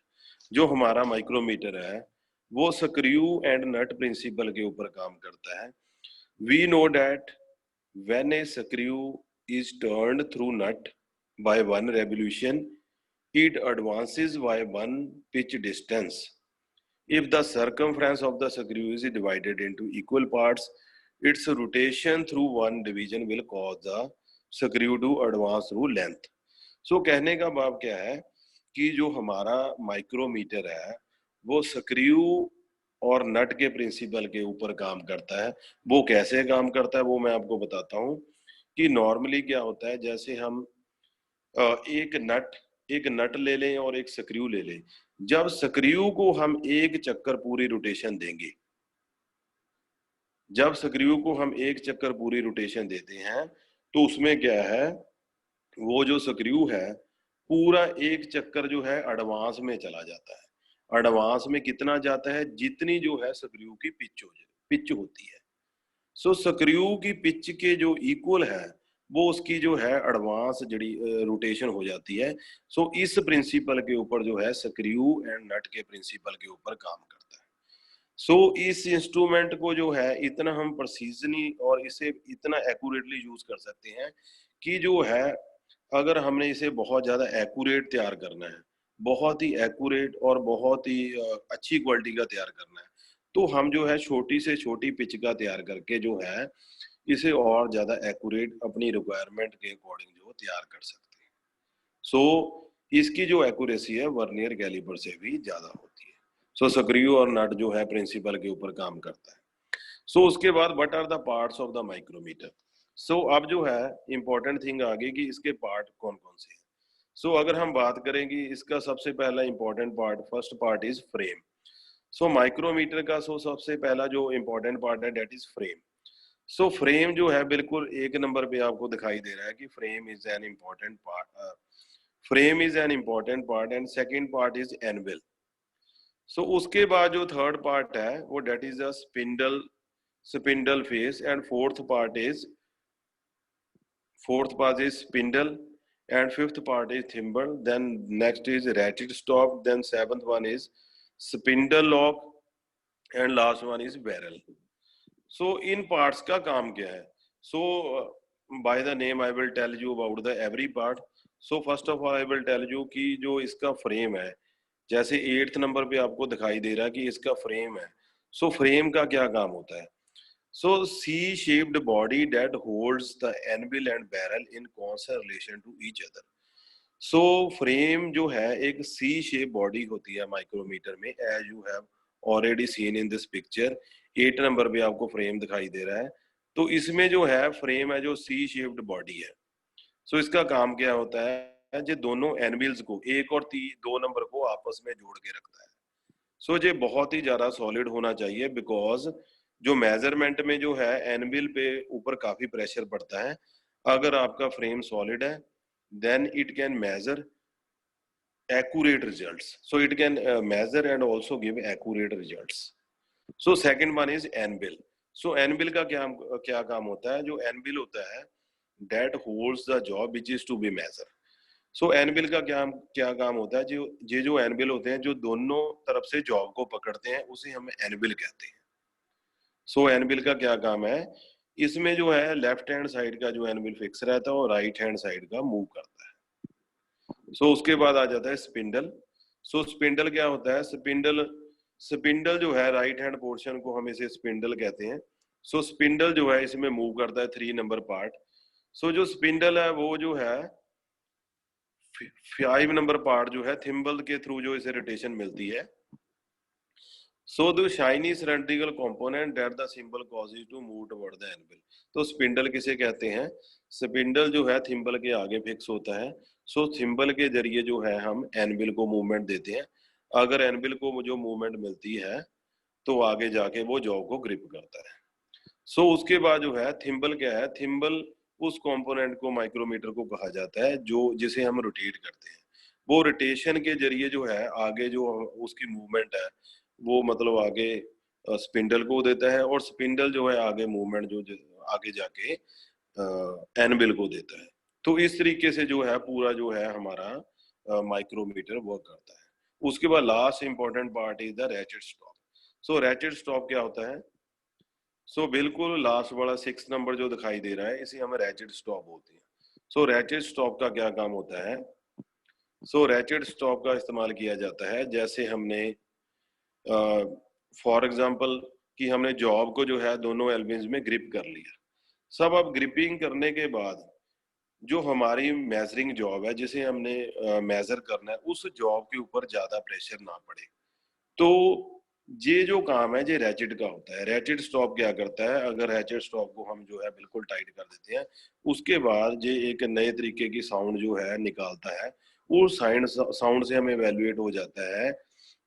जो हमारा माइक्रोमीटर है वो स्क्रू एंड नट प्रिंसिपल के ऊपर काम करता है. We know that when a screw is turned through nut by one revolution, it advances by one pitch distance. If the circumference of the screw is divided into equal parts, its rotation through one division will cause the screw to advance through length. So कहने का भाव क्या है कि जो हमारा micrometer है वो स्क्रू और नट के प्रिंसिपल के ऊपर काम करता है. वो कैसे काम करता है वो मैं आपको बताता हूँ कि नॉर्मली क्या होता है, जैसे हम एक नट ले लें और एक स्क्रू ले लें. जब स्क्रू को हम एक चक्कर पूरी रोटेशन देंगे, जब स्क्रू को हम एक चक्कर पूरी रोटेशन देते हैं तो उसमें क्या है, वो जो स्क्रू है पूरा एक चक्कर जो है एडवांस में चला जाता है. एडवांस में कितना जाता है, जितनी जो है स्क्रू की पिच होती है. सो स्क्रू की पिच के जो इक्वल है वो उसकी जो है एडवांस जड़ी रोटेशन हो जाती है. सो इस प्रिंसिपल के ऊपर जो है स्क्रू एंड नट के प्रिंसिपल के ऊपर काम करता है. सो इस इंस्ट्रूमेंट को जो है इतना हम प्रिसीजनली और इसे इतना एक्यूरेटली यूज कर सकते हैं कि जो है अगर हमने इसे बहुत ज्यादा एक्यूरेट तैयार करना है, बहुत ही एक्यूरेट और बहुत ही अच्छी क्वालिटी का तैयार करना है, तो हम जो है छोटी से छोटी पिच का तैयार करके जो है इसे और ज्यादा एक्यूरेट अपनी रिक्वायरमेंट के अकॉर्डिंग जो तैयार कर सकते हैं. सो इसकी जो एक्यूरेसी है वर्नियर कैलिपर से भी ज्यादा होती है. सो स्क्रू और नट जो है प्रिंसिपल के ऊपर काम करता है. सो उसके बाद what are the parts of the micrometer. So अब जो है इंपॉर्टेंट थिंग आ गई कि इसके पार्ट कौन कौन से हैं. सो अगर हम बात करेंगे इसका सबसे पहला important part, first part is frame. So micrometer का सबसे पहला जो इंपॉर्टेंट पार्ट है that is frame. So frame जो है बिल्कुल एक नंबर पे आपको दिखाई दे रहा है कि frame is an important part. Frame is an important part and second part is anvil. So उसके बाद जो थर्ड पार्ट है वो that is a spindle face and fourth part is spindle and fifth part is thimble, then next is ratchet stop, then seventh one is spindle lock and last one is barrel. So in parts का काम क्या है? So by the name I will tell you about the every part. So first of all I will tell you कि जो इसका frame है, जैसे 8th number पे आपको दिखाई दे रहा है कि इसका फ्रेम है. सो फ्रेम का क्या काम होता है? So C-shaped body that holds the anvil and barrel in constant relation to each other. So frame जो है एक C-shaped body होती है माइक्रोमीटर में, as you have already seen in this picture. 8 number पे आपको फ्रेम दिखाई दे रहा है. तो इसमें जो है फ्रेम है जो C-shaped body है. So इसका काम क्या होता है, जो दोनों एनविल्स को एक और 2 नंबर को आपस में जोड़ के रखता है. सो ये बहुत ही ज्यादा सॉलिड होना चाहिए बिकॉज जो मेजरमेंट में जो है एनविल पे ऊपर काफी प्रेशर पड़ता है. अगर आपका फ्रेम सॉलिड है then it can measure accurate results. So it can measure and also give accurate results. So second one is anvil. So anvil का क्या काम होता है? जो anvil होता है that holds the job which is to be measured. So anvil का क्या काम होता है? जो anvil होते हैं जो दोनों तरफ से जॉब को पकड़ते हैं उसे हम anvil कहते हैं. So anvil का क्या काम है? इसमें जो है लेफ्ट हैंड साइड का जो एनविल फिक्स रहता है और राइट हैंड साइड का मूव करता है। सो उसके बाद आ जाता है स्पिंडल। सो स्पिंडल क्या होता है? स्पिंडल जो है राइट हैंड पोर्शन को हम इसे स्पिंडल कहते हैं। सो स्पिंडल जो है इसमें मूव करता है 3 नंबर पार्ट। सो जो स्पिंडल है वो जो है 5 नंबर पार्ट जो है थिम्बल के थ्रू जो इसे रोटेशन मिलती है। So the shiny cylindrical component that the symbol causes to move toward the anvil। तो स्पिंडल किसे कहते हैं? स्पिंडल जो है थिम्बल के आगे फिक्स होता है। सो थिम्बल के जरिए जो है हम एनविल को मूवमेंट देते हैं। अगर एनविल को जो मूवमेंट मिलती है तो आगे जाके वो जॉ को ग्रिप करता है। सो उसके बाद जो है थिम्बल क्या है? थिम्बल उस कंपोनेंट को माइक्रोमीटर को कहा जाता है जो जिसे हम रोटेट करते हैं। वो रोटेशन के जरिए जो है आगे जो उसकी मूवमेंट है वो मतलब आगे स्पिंडल को देता है और स्पिंडल जो है आगे मूवमेंट जो आगे जाके एनविल को देता है। तो इस तरीके से जो है पूरा जो है हमारा माइक्रोमीटर वर्क करता है। उसके बाद last important part is the ratchet stop. So ratchet stop क्या होता है? सो बिल्कुल लास्ट वाला 6 नंबर जो दिखाई दे रहा है इसे हम रैचेट स्टॉप बोलते हैं। सो रैचेट स्टॉप का क्या काम होता है? सो रैचेट स्टॉप का इस्तेमाल किया जाता है जैसे हमने फॉर एग्जांपल कि हमने जॉब को जो है दोनों एल्बिन्स में ग्रिप कर लिया। सब अब ग्रिपिंग करने के बाद जो हमारी मेजरिंग जॉब है जिसे हमने मेजर करना है उस जॉब के ऊपर ज्यादा प्रेशर ना पड़े। तो ये जो काम है ये रैचेट का होता है। रैचेट स्टॉप क्या करता है? अगर रैचेट स्टॉप को हम जो है बिल्कुल टाइट कर देते हैं उसके बाद ये एक नए तरीके की साउंड जो है निकालता है। उस साउंड से हमें इवेल्युएट हो जाता है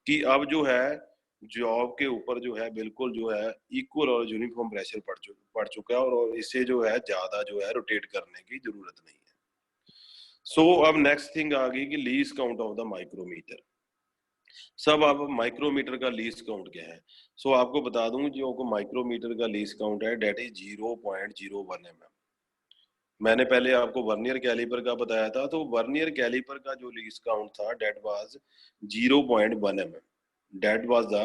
कि अब जो है जॉब के ऊपर जो है बिल्कुल जो है इक्वल और यूनिफॉर्म प्रेशर पड़ चुका है और इसे जो है ज्यादा जो है रोटेट करने की जरूरत नहीं है। सो अब नेक्स्ट थिंग आ गई कि least count of the micrometer. सब अब माइक्रोमीटर का लीस्ट काउंट क्या है? सो आपको बता दूं जो को माइक्रोमीटर का लीस्ट काउंट है डेट इज 0.01 mm। मैंने पहले आपको वर्नियर कैलिपर का बताया था। तो वर्नियर कैलिपर का जो लीस्ट काउंट था that was 0.1 mm। That was the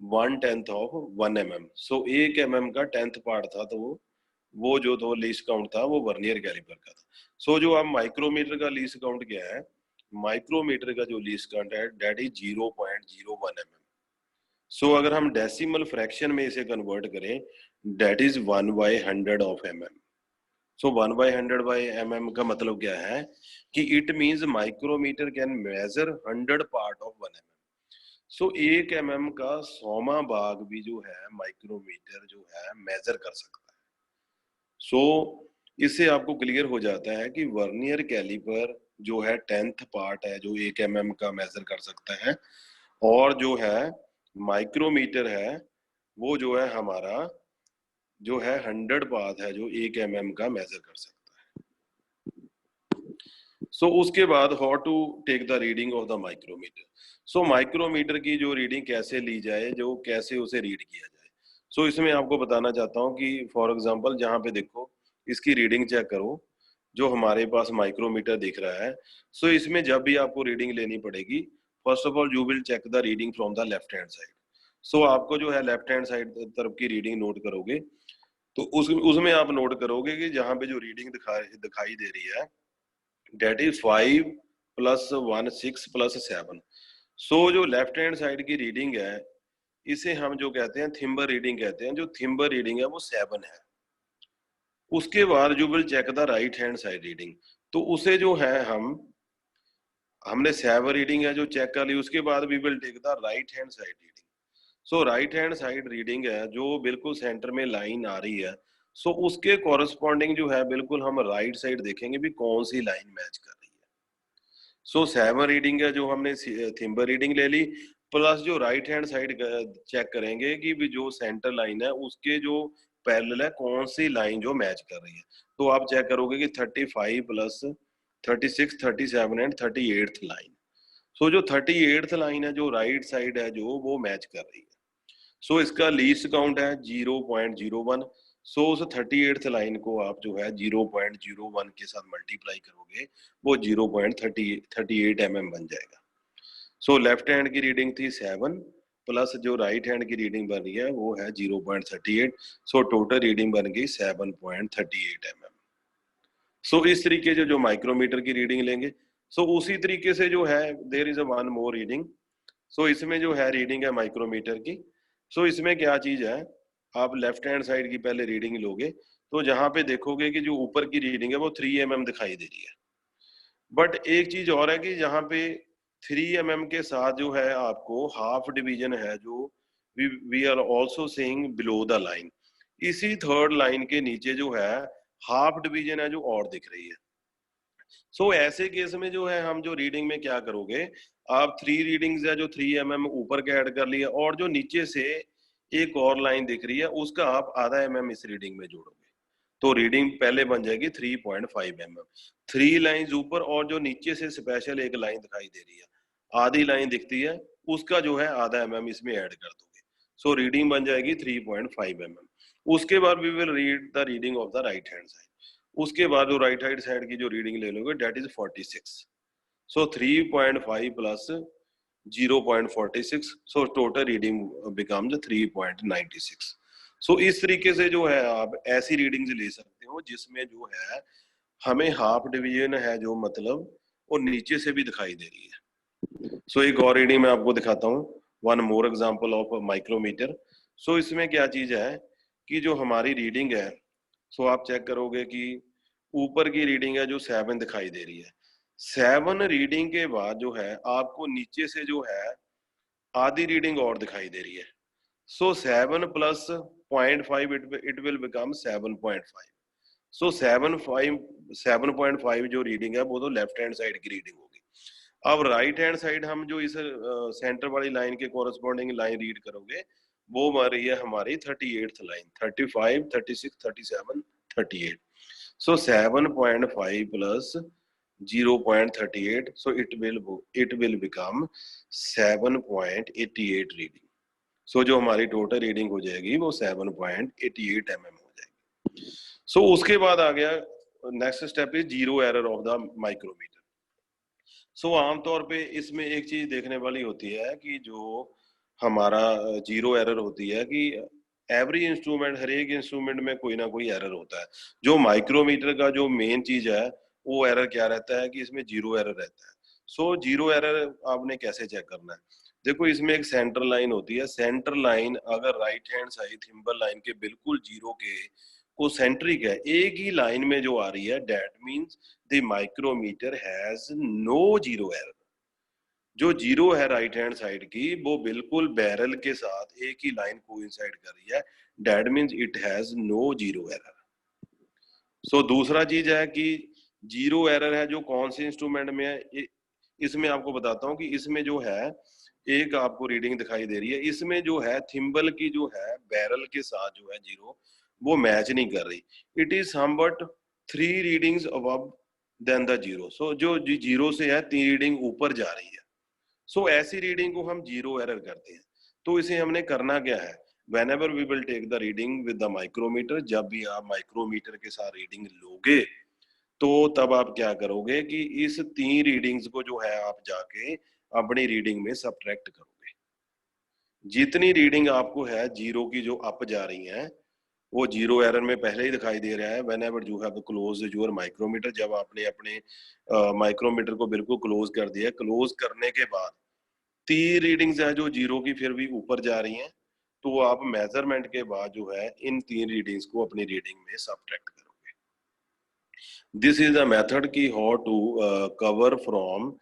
1/10 of 1 mm। So 1 mm का 10th पार्ट था। तो वो जो तो लीस्ट काउंट था वो वर्नियर कैलिपर का था। सो जो अब माइक्रोमीटर का लीस्ट काउंट क्या है? माइक्रोमीटर का जो लीस्ट काउंट है डेट इज 0.01 mm। सो अगर हम डेसिमल फ्रैक्शन में इसे कन्वर्ट करें that is 1/100 of mm। So 1/100 का मतलब क्या है कि it means micrometer can measure 100 part of 1 mm। So 1 mm का 100वां भाग भी जो है माइक्रोमीटर जो है मेजर कर सकता है। सो इससे आपको क्लियर हो जाता है कि वर्नियर कैलिपर जो है 10th पार्ट है जो 1 mm का मेजर कर सकता है और जो है माइक्रोमीटर है वो जो है हमारा जो है 100 पार्ट है जो 1 mm का मेजर कर सकता है। सो उसके बाद how to take the reading of the micrometer. So micrometer की जो रीडिंग कैसे ली जाए, जो कैसे उसे रीड किया जाए। सो इसमें आपको बताना चाहता हूँ कि फॉर एग्जांपल जहाँ पे देखो इसकी रीडिंग चेक करो जो हमारे पास माइक्रोमीटर दिख रहा है। सो इसमें जब भी आपको रीडिंग लेनी पड़ेगी first of all you will check the reading from the left hand side. So आपको जो है लेफ्ट हैंड साइड तरफ की रीडिंग नोट करोगे तो उसमें आप नोट करोगे कि जहाँ पे जो रीडिंग दिखाई दे रही है डेट इज 5 + 1 6 + 7। सो जो लेफ्ट हैंड साइड की रीडिंग है इसे हम जो कहते हैं थिम्बर रीडिंग कहते हैं। जो थिम्बर रीडिंग है वो 7 है। उसके बाद you will check the right hand side reading. तो उसे जो है हमने 7 रीडिंग है जो चेक कर ली उसके बाद we will take the right hand side reading. So right hand side reading है जो बिल्कुल सेंटर में लाइन आ रही है। सो उसके कॉरेस्पॉन्डिंग जो है बिल्कुल हम राइट साइड देखेंगे भी कौन सी लाइन मैच कर रही है। सो 7 रीडिंग है जो हमने थिम्बर रीडिंग ले ली प्लस जो राइट हैंड साइड चेक करेंगे कि भी जो सेंटर लाइन है उसके जो पैरेलल है कौन सी लाइन जो मैच कर रही है। तो आप चेक करोगे कि 35 + 36 37 एंड 38th लाइन। सो जो 38th लाइन है जो राइट साइड है जो वो मैच कर रही है। सो इसका लीस्ट काउंट है 0.01। सो उस 38th लाइन को आप जो है 0.01 के साथ मल्टीप्लाई करोगे वो 0.38 mm बन जाएगा। सो लेफ्ट हैंड की रीडिंग थी 7 प्लस जो राइट हैंड की रीडिंग बन रही है वो है 0.38। सो टोटल रीडिंग बन गई 7.38 mm। सो इस तरीके से जो माइक्रोमीटर की रीडिंग लेंगे। सो उसी तरीके से जो है there is a one more reading. So इसमें जो है रीडिंग है माइक्रोमीटर की। सो इसमें क्या चीज है, आप लेफ्ट हैंड साइड की पहले रीडिंग लोगे तो जहां पे देखोगे कि जो ऊपर की रीडिंग है वो 3 mm दिखाई दे रही है। बट एक चीज और है कि जहां पे 3 mm के साथ जो है आपको हाफ डिवीजन है जो we are also saying below the line. इसी थर्ड लाइन के नीचे जो है हाफ डिवीजन है जो और दिख रही है। सो ऐसे केस में जो है हम जो रीडिंग में क्या करोगे, आप 3 रीडिंग्स है जो 3 mm ऊपर के ऐड कर लिया और जो नीचे से एक और लाइन दिख रही है उसका आप आधा mm इस रीडिंग में जोड़ोगे तो रीडिंग पहले बन जाएगी 3.5 mm। 3 लाइंस ऊपर और जो नीचे से स्पेशल एक लाइन दिखाई दे रही है आधी लाइन दिखती है उसका जो है आधा mm इसमें ऐड कर दोगे। सो रीडिंग बन जाएगी 3.5 mm। उसके बाद we will read the reading of the right hand side. उसके बाद जो राइट हैंड साइड की जो रीडिंग ले लोगे that is 46। So 3.5 plus 0.46 so total reading becomes 3.96। सो इस तरीके से जो है आप ऐसी रीडिंग्स ले सकते हो जिसमें जो है हमें हाफ डिवीजन है जो मतलब वो नीचे से भी दिखाई दे रही है। सो एक और रीडिंग मैं आपको दिखाता हूँ, one more example of micrometer. So इसमें क्या चीज है कि जो हमारी रीडिंग है, सो आप चेक करोगे कि ऊपर की रीडिंग है जो 7 दिखाई दे रही है। 7 रीडिंग के बाद जो है आपको नीचे से जो है आधी रीडिंग और दिखाई दे रही है। सो 7 प्लस 0.5 इट विल बिकम 7.5। सो 7.5 जो रीडिंग है वो तो लेफ्ट हैंड साइड की रीडिंग होगी। अब राइट हैंड साइड हम जो इस सेंटर वाली लाइन के कोरस्पॉन्डिंग लाइन रीड करोगे वो आ रही है हमारी 38th लाइन, 35, 36, 37, 38। So 7.5 plus 0.38 so it will become 7.88 reading. So जो हमारी टोटल रीडिंग हो जाएगी वो 7.88 mm हो जाएगी। सो उसके बाद आ गया next step is zero error of the micrometer. So आमतौर पे इसमें एक चीज देखने वाली होती है कि जो हमारा जीरो एरर होती है कि एवरी इंस्ट्रूमेंट, हर एक इंस्ट्रूमेंट में कोई ना कोई एरर होता है। जो माइक्रोमीटर का जो मेन चीज है वो एरर क्या रहता है कि इसमें जीरो एरर रहता है। सो जीरो एरर आपने कैसे चेक करना है, देखो इसमें एक सेंटर लाइन होती है। सेंटर लाइन अगर right hand side thimble line के बिल्कुल जीरो के को सेंट्रिक है, एक ही लाइन में जो आ रही है, that means the micrometer has no zero error. जो जीरो है राइट हैंड साइड की वो बिल्कुल बैरल के साथ एक ही लाइन कोइंसाइड कर रही है, that means it has no zero error. So दूसरा चीज है कि जीरो एरर है जो कौन से इंस्ट्रूमेंट में है, इसमें आपको बताता हूं कि इसमें जो है एक आपको रीडिंग दिखाई दे रही है, इसमें जो है थिम्बल की जो है बैरल के साथ जो है जीरो वो मैच नहीं कर रही। It is some but 3 readings above than the zero. So जो जीरो से है 3 रीडिंग ऊपर जा रही है। सो ऐसी रीडिंग को हम जीरो एरर करते हैं। तो इसे हमने करना क्या है, whenever we will take the reading with the micrometer, जब भी आप माइक्रोमीटर के साथ रीडिंग लोगे तो तब आप क्या करोगे कि इस 3 रीडिंग्स को जो है आप जाके अपनी रीडिंग में सब्ट्रैक्ट करोगे। जितनी रीडिंग आपको है जीरो की जो अप जा रही है वो जीरो एरर में पहले ही दिखाई दे रहा है। whenever you have closed your micrometer, जब आपने अपने माइक्रोमीटर को बिल्कुल क्लोज कर दिया, क्लोज करने के बाद 3 रीडिंग्स है जो जीरो की फिर भी ऊपर जा रही हैं, तो आप मेजरमेंट के बाद जो है इन 3 रीडिंग्स को अपनी रीडिंग में सब्ट्रैक्ट करोगे। दिस इज अ मेथड की how to cover from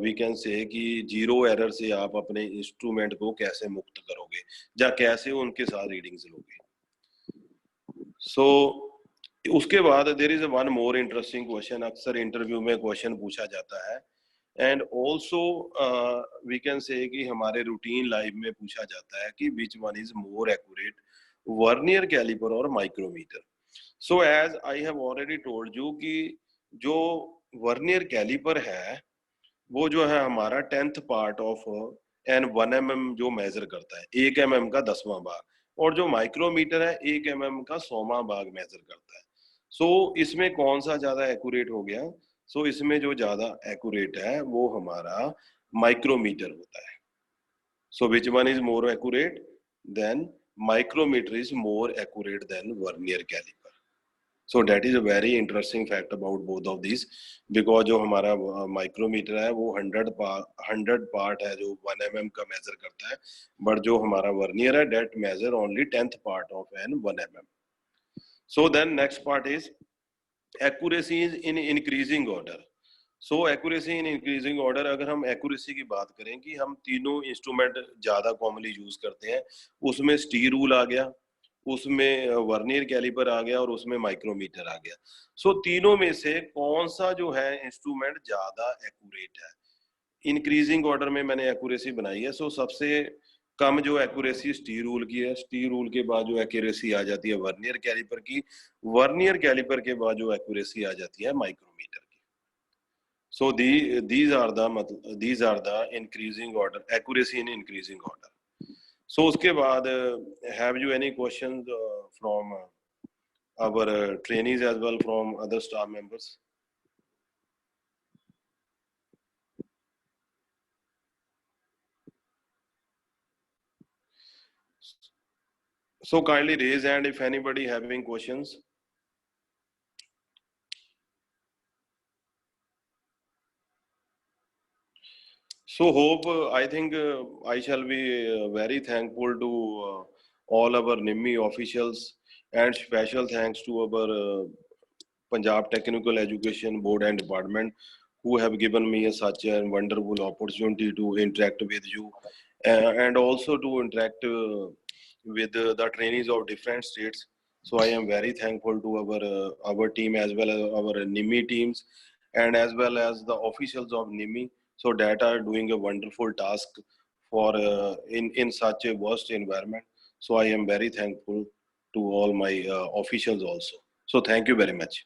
we can say कि जीरो एरर से आप अपने इंस्ट्रूमेंट को कैसे मुक्त करोगे या कैसे उनके साथ रीडिंग्स लोगे। सो उसके बाद there is one more interesting question, अक्सर इंटरव्यू में क्वेश्चन पूछा जाता है and also we can say कि हमारे रूटीन लाइफ में पूछा जाता है कि which one is more accurate, vernier caliper और micrometer. So as I have already told you कि जो वर्नियर कैलिपर है वो जो है हमारा 10th part of an 1 mm जो मेजर करता है, 1 mm का 10वां भाग, और जो माइक्रोमीटर है 1 mm का 100वां भाग मेजर करता है। सो इसमें कौन सा ज्यादा एक्यूरेट हो गया, सो इसमें जो ज्यादा एक्यूरेट है वो हमारा माइक्रोमीटर होता है। So which one is more accurate? Then micrometer is more accurate than vernier caliper. So that is a very interesting fact about both of these, because जो हमारा माइक्रोमीटर है वो 100 पार्ट है जो 1 mm का मेजर करता है, बट जो हमारा वर्नियर है that measure only 10th part of an 1 mm. So then next part is accuracy is in increasing order. So accuracy in increasing order, अगर हम एक्यूरेसी की बात करें कि हम तीनों इंस्ट्रूमेंट ज्यादा कॉमनली यूज करते हैं, उसमें स्टी रूल आ गया, उसमें वर्नियर कैलिपर आ गया और उसमें माइक्रोमीटर आ गया. सो तीनों में से कौन सा जो है इंस्ट्रूमेंट ज्यादा एक्यूरेट है? इंक्रीजिंग ऑर्डर में मैंने एक्यूरेसी बनाई है. सो सबसे कम जो एक्यूरेसी स्टी रूल की है, स्टी रूल के बाद जो एक्यूरेसी आ जाती है वर्नियर कैलिपर की, वर्नियर कैलिपर के बाद जो एक्यूरेसी आ जाती है micrometer. So these are the increasing order, accuracy in increasing order. So उसके बाद have you any questions from our trainees as well, from other staff members? So kindly raise hand if anybody having questions. So hope I think I shall be very thankful to all our NIMI officials, and special thanks to our Punjab Technical Education Board and Department, who have given me such a wonderful opportunity to interact with you, and also to interact with the trainees of different states. So I am very thankful to our team as well as our NIMI teams, and as well as the officials of NIMI, so that are doing a wonderful task for in such a worst environment. So I am very thankful to all my officials also. So thank you very much.